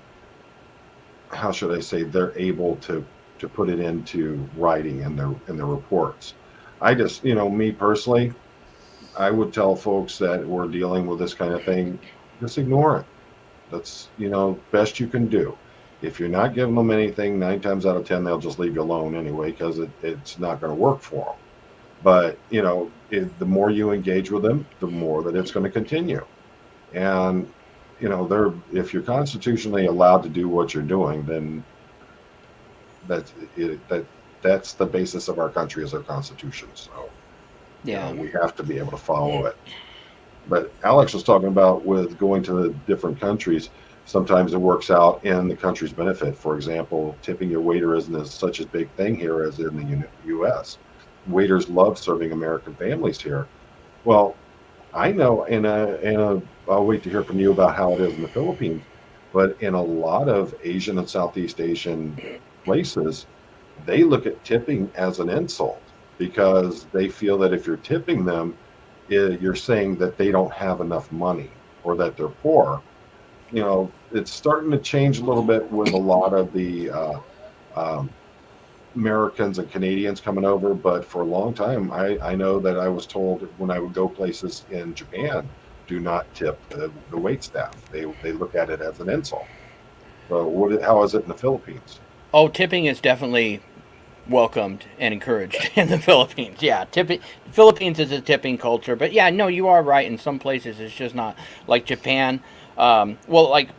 how should I say, they're able to put it into writing in their reports. I just, me personally, I would tell folks that we're dealing with this kind of thing, just ignore it. That's, best you can do. If you're not giving them anything, 9 times out of 10, they'll just leave you alone anyway, because it's not going to work for them. But, the more you engage with them, the more that it's going to continue. And, if you're constitutionally allowed to do what you're doing, then that's the basis of our country, is our Constitution. So, yeah, we have to be able to follow it. But Alex was talking about with going to the different countries, sometimes it works out in the country's benefit. For example, tipping your waiter isn't such a big thing here as in the U.S. Waiters love serving American families here. Well, I know, and I'll wait to hear from you about how it is in the Philippines, but in a lot of Asian and Southeast Asian places, they look at tipping as an insult, because they feel that if you're tipping them, you're saying that they don't have enough money or that they're poor. It's starting to change a little bit with a lot of the Americans and Canadians coming over, but for a long time, I know that I was told when I would go places in Japan, do not tip the wait staff. They look at it as an insult. So how is it in the Philippines? Oh, tipping is definitely welcomed and encouraged in the Philippines. Yeah, Philippines is a tipping culture, but yeah, no, you are right. In some places, it's just not like Japan. Well, like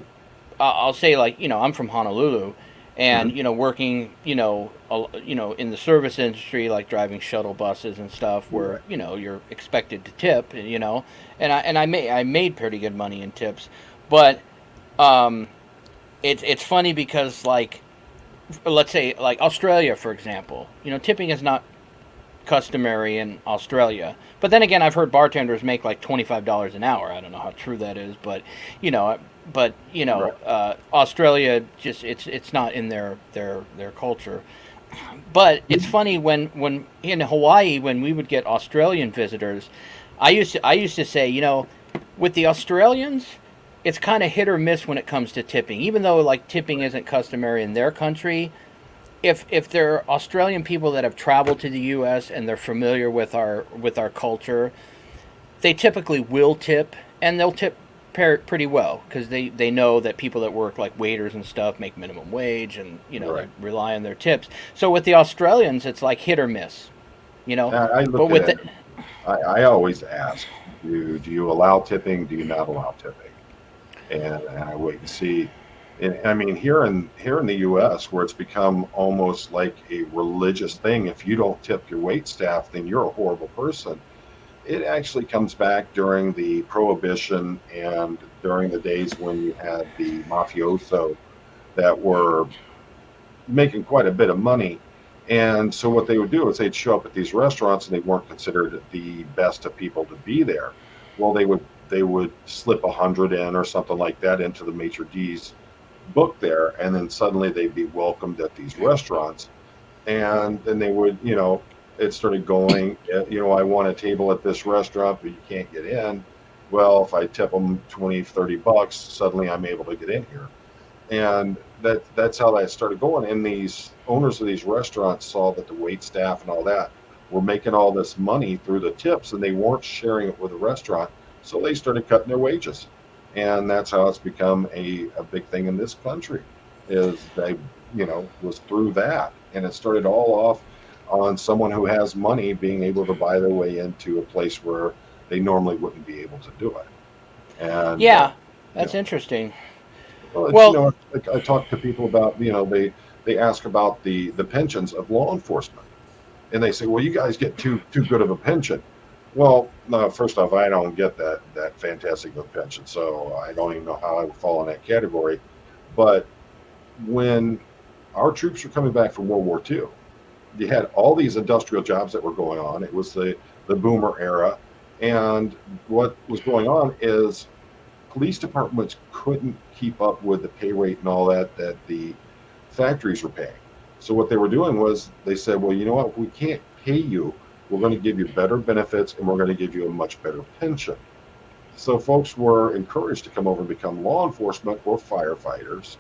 I'll say, like I'm from Honolulu, and working, in the service industry, like driving shuttle buses and stuff, where you're expected to tip, and I made pretty good money in tips, but it's funny because like, let's say like Australia, for example, tipping is not customary in Australia. But then again, I've heard bartenders make like $25 an hour. I don't know how true that is, but right. Australia just it's not in their culture. But it's funny when in Hawaii, when we would get Australian visitors, I used to say, with the Australians, it's kind of hit or miss when it comes to tipping. Even though like tipping isn't customary in their country, if they're Australian people that have traveled to the U.S. and they're familiar with our culture, they typically will tip, and they'll tip pretty well, because they know that people that work like waiters and stuff make minimum wage, and Right. they rely on their tips. So with the Australians, it's like hit or miss, I But look with at it. I always ask, do you allow tipping? Do you not allow tipping? And I wait and see. And I mean, here in the U.S., where it's become almost like a religious thing, if you don't tip your wait staff, then you're a horrible person. It actually comes back during the Prohibition and during the days when you had the mafioso that were making quite a bit of money. And so what they would do is they'd show up at these restaurants, and they weren't considered the best of people to be there. Well, they would slip 100 in or something like that into the maitre d's book there, and then suddenly they'd be welcomed at these restaurants. And then they would, it started going, I want a table at this restaurant, but you can't get in. Well, if I tip them 20, 30 bucks, suddenly I'm able to get in here. And that's how that started going. And these owners of these restaurants saw that the wait staff and all that were making all this money through the tips, and they weren't sharing it with the restaurant. So they started cutting their wages. And that's how it's become a big thing in this country. Is they, was through that, and it started all off on someone who has money being able to buy their way into a place where they normally wouldn't be able to do it. And Yeah, you that's know, interesting. well, it's Well, I talk to people about they ask about the pensions of law enforcement, and they say, well, you guys get too good of a pension. Well, no, first off, I don't get that fantastic of a pension, so I don't even know how I would fall in that category. But when our troops were coming back from World War II, you had all these industrial jobs that were going on. It was the boomer era, and what was going on is police departments couldn't keep up with the pay rate and all that the factories were paying. So what they were doing was they said, well, you know what, we can't pay you. We're going to give you better benefits and we're going to give you a much better pension. So folks were encouraged to come over and become law enforcement or firefighters.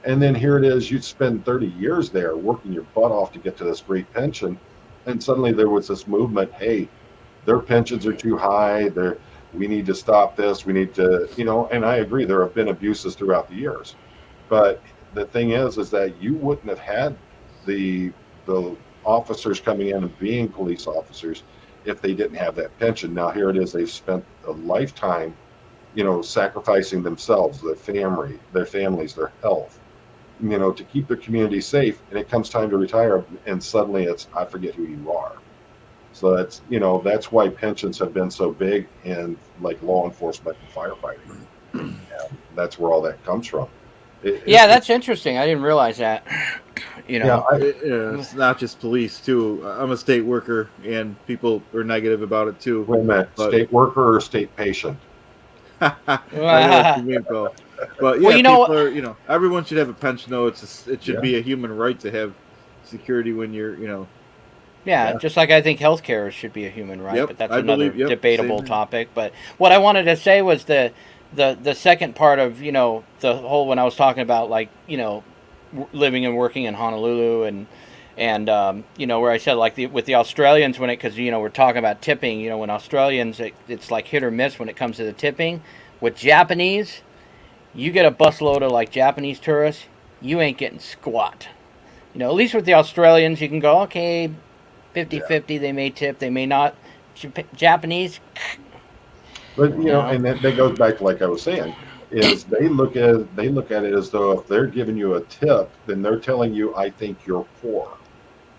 And then here it is, you'd spend 30 years there working your butt off to get to this great pension. And suddenly there was this movement, hey, their pensions are too high. We need to stop this. We need to, and I agree, there have been abuses throughout the years. But the thing is that you wouldn't have had the officers coming in and being police officers if they didn't have that pension. Now here it is, they've spent a lifetime, sacrificing themselves, their families, their health, to keep their community safe. And it comes time to retire, and suddenly it's, I forget who you are. So that's why pensions have been so big in like law enforcement and firefighting. And that's where all that comes from. yeah, that's interesting. I didn't realize that. Yeah, It's not just police too. I'm a state worker, and people are negative about it too. wait a minute, But state worker or state patient? I know what you mean, Bill. But yeah, Well, people are. Everyone should have a pension. Though it should Yeah. be a human right to have security when you're. Yeah, Yeah. just like I think healthcare should be a human right, Yep, but that's I another believe- yep, debatable same here. topic. But what I wanted to say was the second part of the whole, when I was talking about, like, living and working in Honolulu, and where I said, like, with the Australians, when because we're talking about tipping, when Australians, it's like hit or miss when it comes to the tipping. With Japanese, you get a busload of like Japanese tourists, you ain't getting squat. At least with the Australians, you can go, okay, 50-50, they may tip, they may not. Japanese, But and that goes back to, like I was saying, is they look at it as though if they're giving you a tip, then they're telling you, I think you're poor,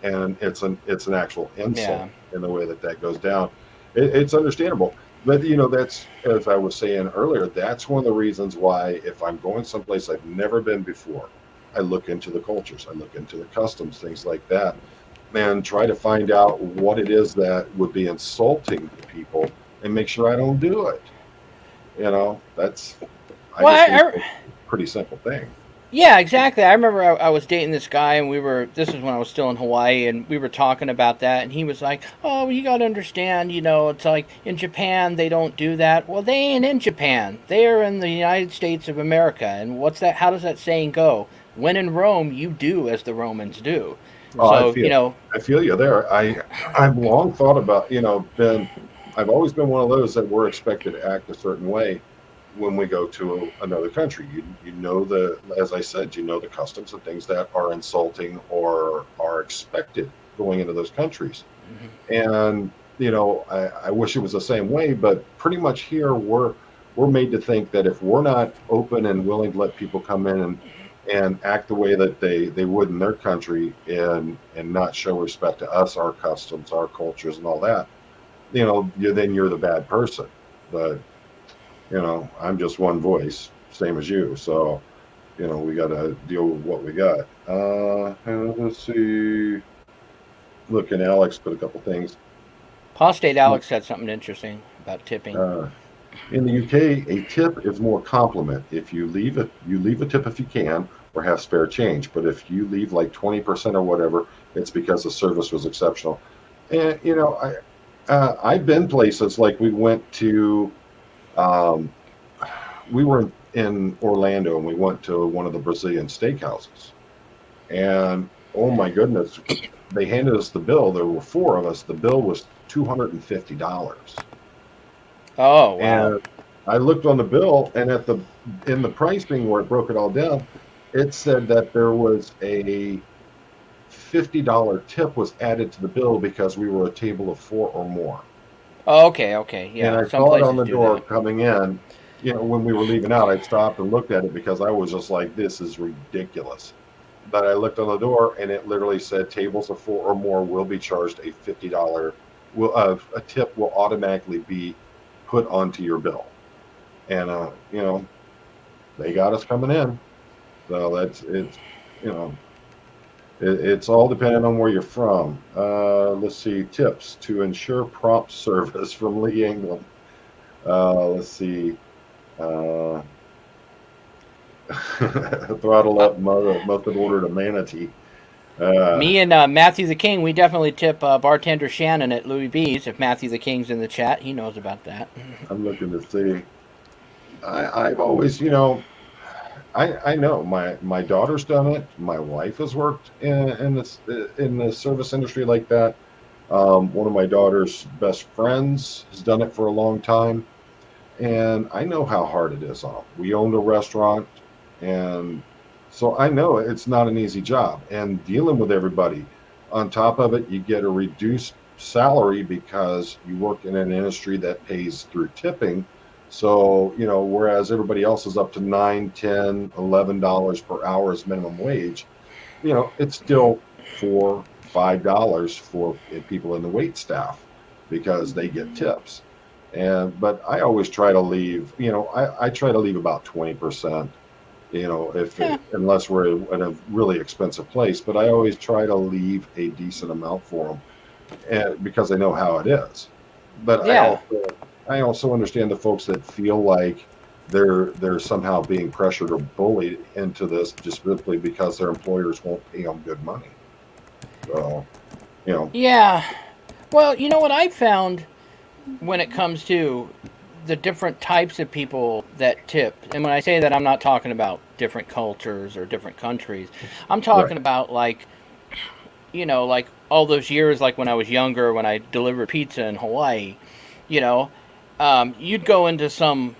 and it's an actual insult in the way that goes down. It's understandable, but that's, as I was saying earlier, that's one of the reasons why if I'm going someplace I've never been before, I look into the cultures, I look into the customs, things like that, and try to find out what it is that would be insulting to people and make sure I don't do it. That's, I Well, just think it's a pretty simple thing. yeah, exactly. I remember I was dating this guy, and this is when I was still in Hawaii, and we were talking about that, and he was like, oh, you got to understand, it's like in Japan, they don't do that. Well, they ain't in Japan. They are in the United States of America. And what's that? How does that saying go? When in Rome, you do as the Romans do. Oh, So, I feel you there. I've long thought about, I've always been one of those that we're expected to act a certain way when we go to another country. As I said, the customs and things that are insulting or are expected going into those countries. And, I wish it was the same way, but pretty much here we're made to think that if we're not open and willing to let people come in and act the way that they would in their country and not show respect to us, our customs, our cultures, and all that, you're the bad person. But I'm just one voice, same as you. So, we got to deal with what we got. Let's see. Look, and Alex put a couple things. Paul State Alex said something interesting about tipping. In the UK, a tip is more compliment. If you leave a tip if you can, or have spare change. But if you leave like 20% or whatever, it's because the service was exceptional. And I've been places like we went to. We were in Orlando and we went to one of the Brazilian steakhouses, and oh my goodness, they handed us the bill. There were four of us. The bill was $250. Oh, wow. And I looked on the bill, and in the pricing where it broke it all down, it said that there was a $50 tip was added to the bill because we were a table of four or more. Oh, okay, And yeah. I Some saw it on places the do door that. coming in. When we were leaving out, I stopped and looked at it because I was just like, this is ridiculous. But I looked on the door, and it literally said tables of four or more will be charged a $50 a tip will automatically be put onto your bill. And they got us coming in. So you know it's all dependent on where you're from. Let's see, tips to ensure prompt service from Lee England. Let's see. Uh, Throttle Uh, up must have ordered a manatee. Uh, Me and Matthew the King, we definitely tip bartender Shannon at Louis B's. If Matthew the King's in the chat, he knows about that. I'm looking to see. I've always, I know my daughter's done it. My wife has worked in the service industry like that. One of my daughter's best friends has done it for a long time, and I know how hard it is on them. We owned a restaurant, and so I know it's not an easy job. And dealing with everybody, on top of it, you get a reduced salary because you work in an industry that pays through tipping. So, whereas everybody else is up to 9, 10, $11 per hour as minimum wage, it's still $4, $5 for people in the wait staff because they get tips. But I always try to leave, I try to leave about 20%, if Yeah, unless we're in a really expensive place, but I always try to leave a decent amount for them, and because I know how it is. But yeah. I also understand the folks that feel like they're somehow being pressured or bullied into this just simply because their employers won't pay them good money. So, you know, Yeah. Well, you know what I found when it comes to the different types of people that tip, and when I say that, I'm not talking about different cultures or different countries. I'm right. talking about like all those years, like when I was younger, when I delivered pizza in Hawaii. You know, you'd go into some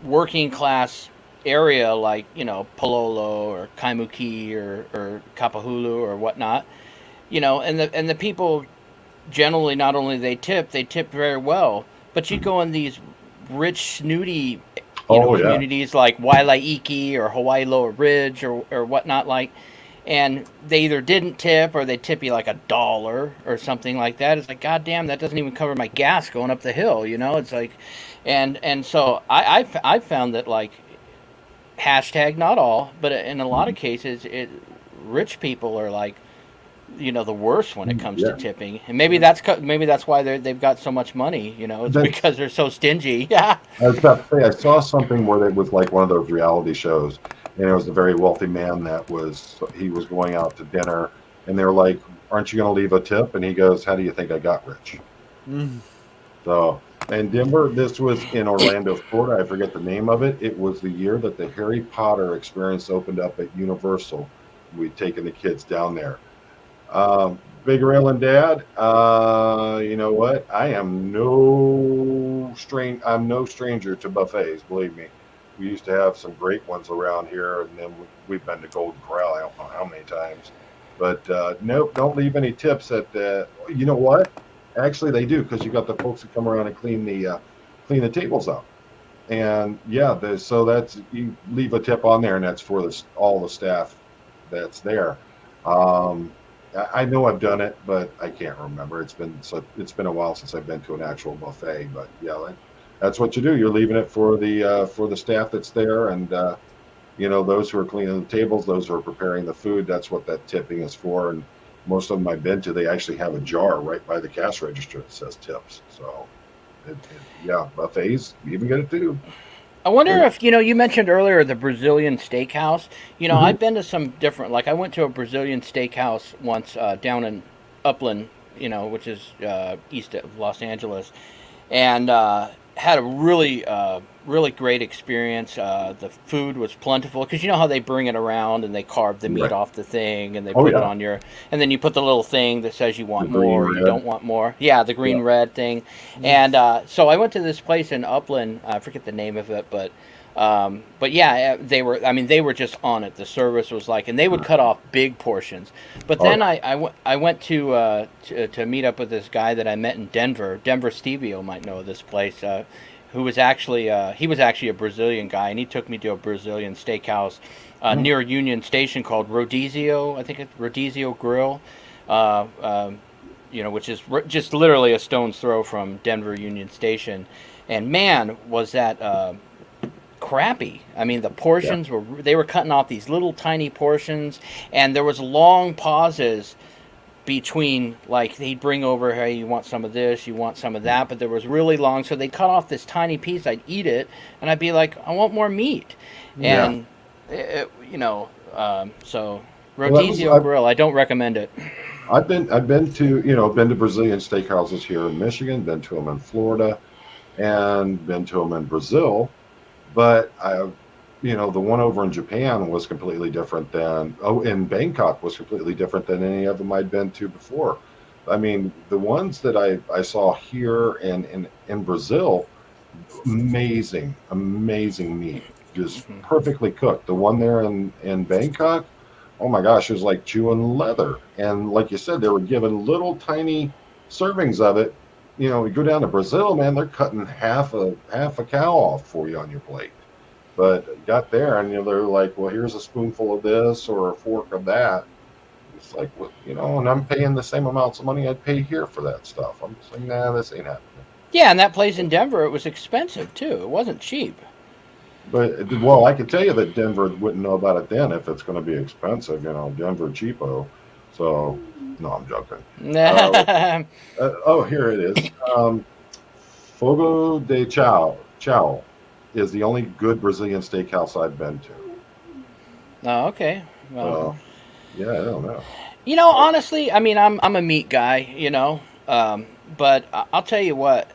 working class area like Pololo or Kaimuki or Kapahulu or whatnot. And the people generally not only they tip very well, but you Mhm. go in these rich snooty Oh yeah. communities like Wailaiki or Hawaii Lower Ridge or whatnot, like, and they either didn't tip or they tip you like $1 or something like that. It's like, god damn, that doesn't even cover my gas going up the hill. It's like, and so I found that, like, hashtag not all, but in a lot of Mhm. cases rich people are like, the worst when it comes to Yeah. tipping, and maybe that's why they've got so much money. It's That's because they're so stingy. Yeah. I was about to say I saw something where it was like one of those reality shows, and it was a very wealthy man he was going out to dinner, and they were like, "Aren't you going to leave a tip?" And he goes, "How do you think I got rich?" Mm. So, and Denver, this was in Orlando, Florida. I forget the name of it. It was the year that the Harry Potter experience opened up at Universal. We'd taken the kids down there. Big Rail and Dad, you know what? I'm no stranger to buffets, believe me. We used to have some great ones around here, and then we've been to Golden Corral, I don't know how many times. But nope, don't leave any tips at the, you know what? Actually, they do, because you got the folks that come around and clean the tables up. And yeah, so that's, you leave a tip on there, and that's for all the staff that's there. Um, I know I've done it, but I can't remember. It's been a while since I've been to an actual buffet. But yeah, that's what you do. You're leaving it for the staff that's there, and those who are cleaning the tables, those who are preparing the food. That's what that tipping is for. And most of them I've been to, they actually have a jar right by the cash register that says tips. So yeah, buffets, you even get it too. I wonder And if you mentioned earlier the Brazilian steakhouse. mhm, I've been to some different. Like, I went to a Brazilian steakhouse once down in Upland, which is east of Los Angeles, and had a really really great experience. The food was plentiful because you know how they bring it around and they carve the meat Right. off the thing and they Oh put it yeah. on your, and then you put the little thing that says you The want green more or you red. don't want more. Yeah, the Yeah. green red thing. And so I went to this place in Upland. I forget the name of it, but yeah, they were just on it. The service was like, and they would cut off big portions. But Oh then yeah. I went to meet up with this guy that I met in Denver. Denver Stevio might know this place. Who was actually he was actually a Brazilian guy, and he took me to a Brazilian steakhouse Mm. near Union Station called Rodizio. I think it's Rodizio Grill. Uh, um, which is just literally a stone's throw from Denver Union Station. And man, was that crappy. I mean, the Yeah. portions were cutting off these little tiny portions, and there was long pauses between, like, he'd bring over, hey, you want some of this, you want some of that, but there was really long, so they'd cut off this tiny piece. I'd eat it, and I'd be like, I want more meat. Yeah. And so Well, that was Rodizio Grill, I don't recommend it. I've been to been to Brazilian steakhouses here in Michigan, been to them in Florida, and been to them in Brazil. But the one over in Japan was completely different than in Bangkok was completely different than any of them I'd been to before. I mean, the ones that I saw here and in Brazil, amazing, amazing meat, just Mhm. perfectly cooked. The one there in Bangkok, oh my gosh, it was like chewing leather. And like you said, they were given little tiny servings of it. We go down to Brazil, man, they're cutting half a cow off for you on your plate. But got there, and they're like, well, here's a spoonful of this or a fork of that. It's like, well, and I'm paying the same amounts of money I'd pay here for that stuff. I'm just like, nah, this ain't happening. Yeah, and that place in Denver, it was expensive too. It wasn't cheap. But well, I could tell you that Denver wouldn't know about it then if it's going to be expensive. Denver cheapo. So no, I'm joking. Uh, oh, here it is. Fogo de Chao is the only good Brazilian steakhouse I've been to. Oh, okay. Well, So yeah, I don't know. honestly, I mean, I'm a meat guy, but I'll tell you what,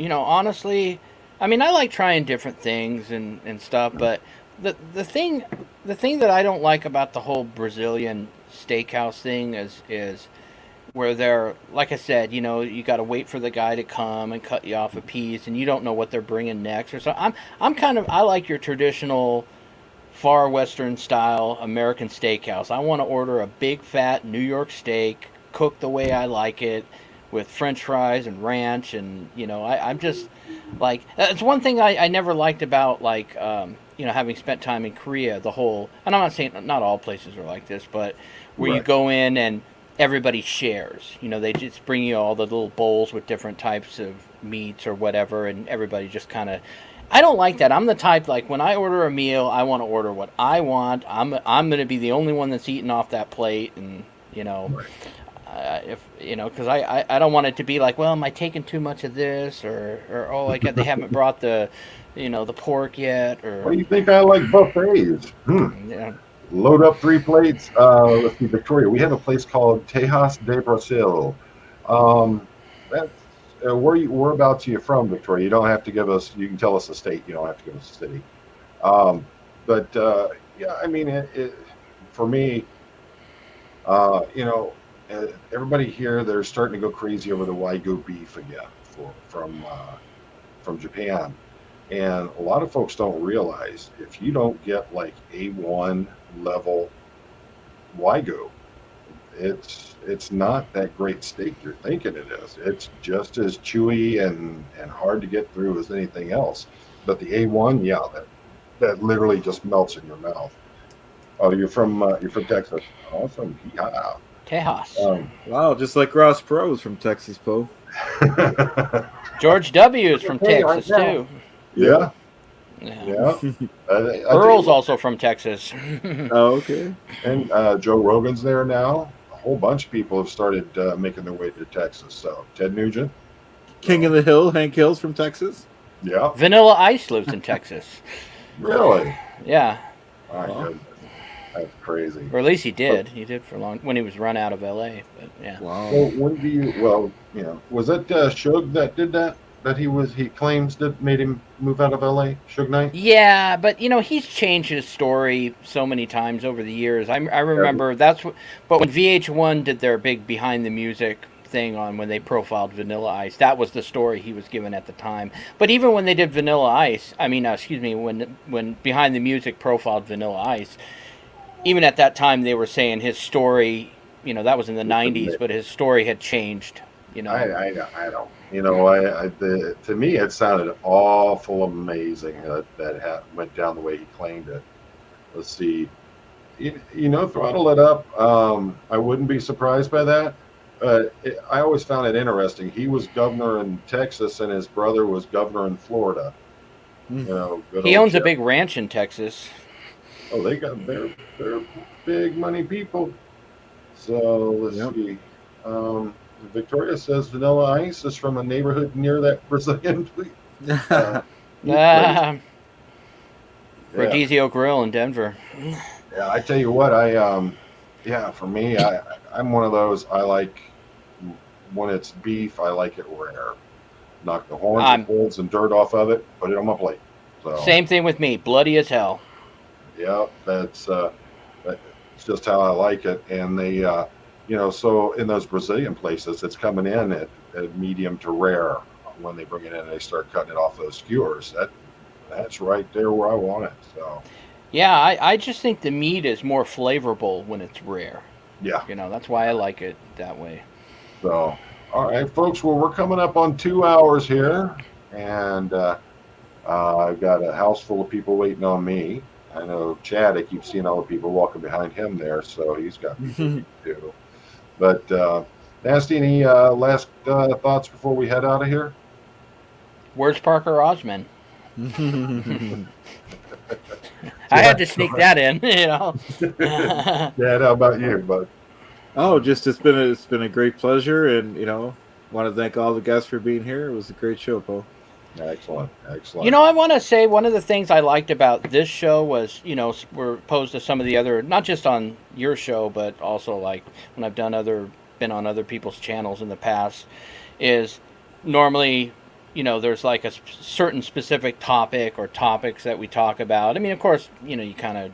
honestly, I mean, I like trying different things and stuff, but the thing that I don't like about the whole Brazilian steakhouse thing is where they're, like I said, you got to wait for the guy to come and cut you off a piece, and you don't know what they're bringing next or so. I like your traditional far western style American steakhouse. I want to order a big fat New York steak, cooked the way I like it, with French fries and ranch, and I'm just like, it's one thing I never liked about, like, having spent time in Korea. The whole, and I'm not saying not all places are like this, but where you Right. go in and everybody shares. They just bring you all the little bowls with different types of meats or whatever, and everybody just kind of. I don't like that. I'm the type, like, when I order a meal, I want to order what I want. I'm going to be the only one that's eating off that plate, and Right. if because I don't want it to be like, well, am I taking too much of this, or oh, I got they haven't brought the pork yet, What or do you think I like buffets? yeah. Load up 3 plates. Let's see, Victoria. We have a place called Tejas de Brasil. That's whereabouts are you from, Victoria? You don't have to give us. You can tell us the state. You don't have to give us the city. Um, but yeah, I mean, for me, everybody here they're starting to go crazy over the Wagyu beef again from Japan. And a lot of folks don't realize if you don't get like A1 level Wagyu, it's not that great steak you're thinking it is. It's just as chewy and hard to get through as anything else. But the A1, yeah, that literally just melts in your mouth. Oh, you're from Texas. Awesome. Yeah. Tejas. Um, Wow, just like Ross Perot from Texas, Poe. George W is from Hey, right Texas now. too. Yeah, Yeah. yeah. I tell you Earl's what, also from Texas. Oh, okay. and Joe Rogan's there now. A whole bunch of people have started making their way to Texas. So Ted Nugent. King of the Hill, Hank Hill's from Texas. Yeah, Vanilla Ice lives in Texas. really. Yeah, My Wow. goodness, that's crazy. or at least he did. He did for a long when he was run out of L.A. But yeah. Wow. Well, when do you? Well, was it Shug that did that? that he claims that made him move out of LA? Suge Knight? Yeah, but he's changed his story so many times over the years. I remember that's what. But when VH1 did their big behind the music thing on when they profiled Vanilla Ice, that was the story he was given at the time. But even when they did Vanilla Ice, I mean, excuse me, when behind the music profiled Vanilla Ice, even at that time they were saying his story. That was in the '90s, but his story had changed. You know. I don't. To me, it sounded awful amazing that went down the way he claimed it. Let's see. Throttle it up. I wouldn't be surprised by that. I always found it interesting. He was governor in Texas, and his brother was governor in Florida. Good He old owns a Jeff. big ranch in Texas. Oh, they're big money people. So let's see. Victoria says Vanilla Ice is from a neighborhood near that Brazilian place. Rodizio Grill in Denver. Yeah, I tell you what, for me, I'm one of those. I like when it's beef. I like it rare. Knock the horns and holes and dirt off of it. Put it on my plate. So same thing with me. Bloody as hell. Yeah, that's just how I like it. And they, so in those Brazilian places, it's coming in at medium to rare. When they bring it in, they start cutting it off those skewers. That's right there where I want it. So. Yeah, I just think the meat is more flavorful when it's rare. Yeah. That's why I like it that way. So, all right, folks. Well, we're coming up on 2 hours here, and I've got a house full of people waiting on me. I know Chad, I keep seeing all the people walking behind him there, so he's got people to do. But, Nasty, any last thoughts before we head out of here? Where's Parker Osmond? I had to sneak that in, Dad, how about you, bud? Oh, just it's been a great pleasure, and want to thank all the guests for being here. It was a great show, Paul. Excellent. I want to say one of the things I liked about this show was, we're opposed to some of the other, not just on your show, but also like when I've been on other people's channels in the past, is normally, there's like a certain specific topic or topics that we talk about. I mean, of course, you kind of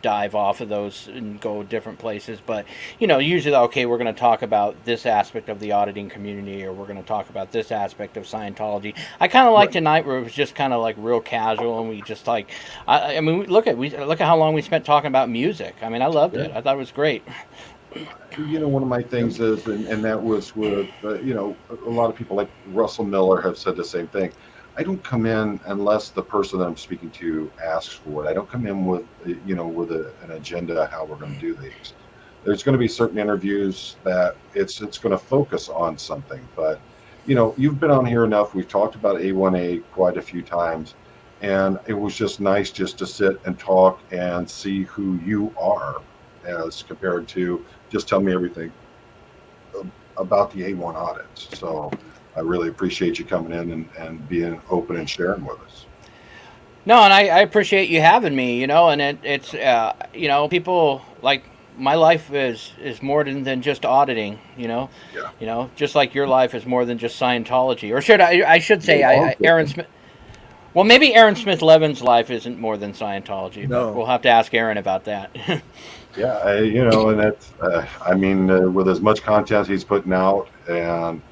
dive off of those and go different places, but usually, okay, we're going to talk about this aspect of the auditing community, or we're going to talk about this aspect of Scientology. I kind of like tonight where it was just kind of like real casual, and we just like I mean look at how long we spent talking about music. I mean, I loved it. I thought it was great. One of my things is, and that was with a lot of people like Russell Miller have said the same thing. I don't come in unless the person that I'm speaking to asks for it. I don't come in with an agenda how we're going to do these. There's going to be certain interviews that it's going to focus on something. But you've been on here enough. We've talked about A1A quite a few times, and it was just nice just to sit and talk and see who you are as compared to just tell me everything about the A1 audits. So I really appreciate you coming in and being open and sharing with us. No, and I appreciate you having me, and it's people like my life is more than just auditing, Yeah. Just like your life is more than just Scientology, or I should say Aaron Smith. Well, maybe Aaron Smith Levin's life isn't more than Scientology, but we'll have to ask Aaron about that. Yeah, and that's with as much content he's putting out, and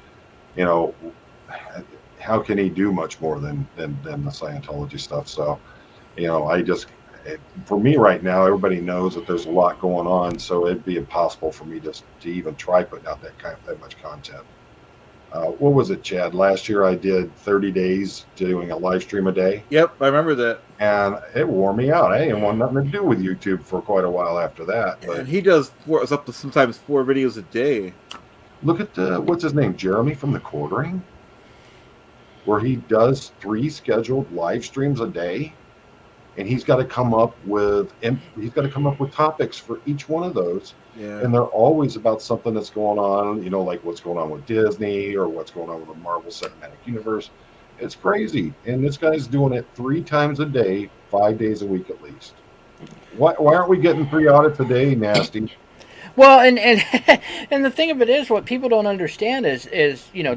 how can he do much more than the Scientology stuff? So, for me right now, everybody knows that there's a lot going on, so it'd be impossible for me just to even try putting out that much content. What was it, Chad? Last year I did 30 days doing a live stream a day. Yep, I remember that. And it wore me out. I didn't want nothing to do with YouTube for quite a while after that. But and he does up to sometimes 4 videos a day. Look at what's his name, Jeremy from the Quartering, where he does 3 scheduled live streams a day, and he's got to come up with topics for each one of those. Yeah. And they're always about something that's going on, like what's going on with Disney or what's going on with the Marvel Cinematic Universe. It's crazy. And this guy's doing it 3 times a day, 5 days a week at least. Why aren't we getting 3 audits a day, Nasty? Well, and and the thing of it is, what people don't understand is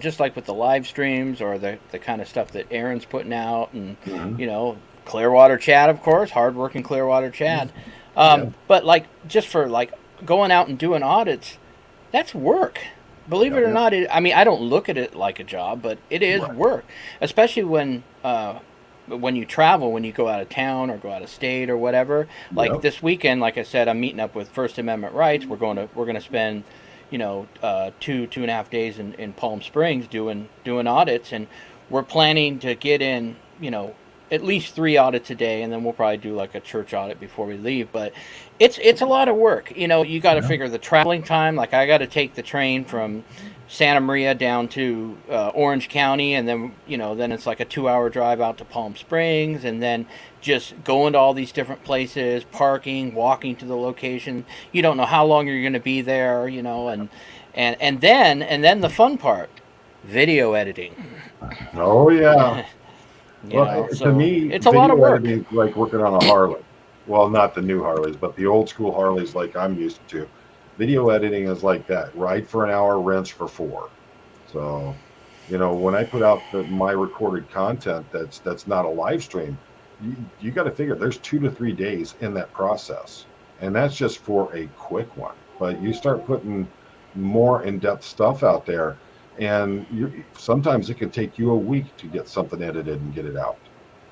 just like with the live streams or the kind of stuff that Aaron's putting out, and Mhm. you know Clearwater Chad, of course, hardworking Clearwater Chad. Yeah. But like just for like going out and doing audits, that's work. Believe Yeah. it or not, I mean I don't look at it like a job, but it is Right. work, especially when you travel, when you go out of town or go out of state or whatever. Like Yep. this weekend, like I said, I'm meeting up with First Amendment Rights. We're gonna spend, 2.5 days in Palm Springs doing audits, and we're planning to get in, at least 3 audits a day, and then we'll probably do like a church audit before we leave. But it's a lot of work. You got to Yeah. figure the traveling time. Like I got to take the train from Santa Maria down to Orange County, and then it's like a 2-hour drive out to Palm Springs, and then just going to all these different places, parking, walking to the location. You don't know how long you're going to be there, and then the fun part, video editing. Oh yeah. Well, to So me, it's a lot of video work. editing is like working on a Harley. Well, not the new Harleys, but the old school Harleys like I'm used to. Video editing is like that. Ride for an hour, rinse for 4. So, when I put out my recorded content that's not a live stream, you got to figure there's 2 to 3 days in that process, and that's just for a quick one. But you start putting more in-depth stuff out there, and sometimes it can take you a week to get something edited and get it out.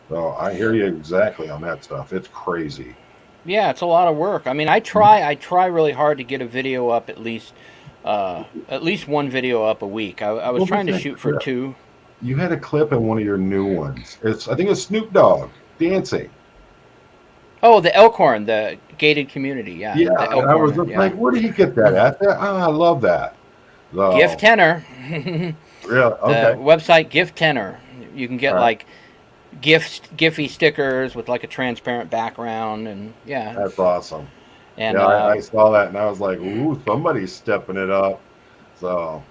So I hear you exactly on that stuff. It's crazy. Yeah, it's a lot of work. I mean, I try really hard to get a video up at least one video up a week. I was What was trying to that shoot for clip? two. You had a clip in one of your new ones. I think it's Snoop Dogg dancing. Oh, the Elkhorn, the gated community. Yeah, Yeah, the and I was Elkhorn. just like, Yeah, where did he get that at? I love that. Gift So, Tenor. yeah, The okay. website Gift Tenor. You can All get right. like Giphy stickers with like a transparent background, and yeah, That's awesome. and Yeah, I saw that and I was like, ooh, somebody's stepping it up. So,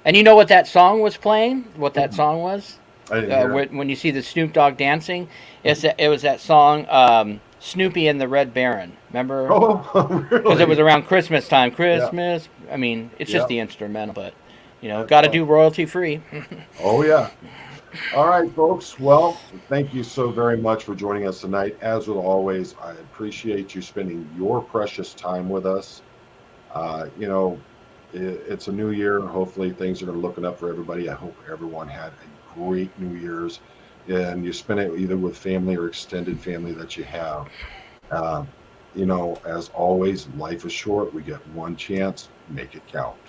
you know what that song was playing? What that mm, song was? I didn't hear it. When you see the Snoop Dogg dancing, it was that song Snoopy and the Red Baron. Remember? Oh, Because it was really? around Christmas time. Yeah, Christmas. I mean, it's just yeah, the instrumental, but that's got to fun. do royalty free. Oh, yeah. All right, folks. Well, thank you so very much for joining us tonight. As with always, I appreciate you spending your precious time with us. Uh, you know, it's a new year. Hopefully, things are looking up for everybody. I hope everyone had a great New Year's and you spend it either with family or extended family that you have. Uh, as always, life is short. We get one chance, make it count.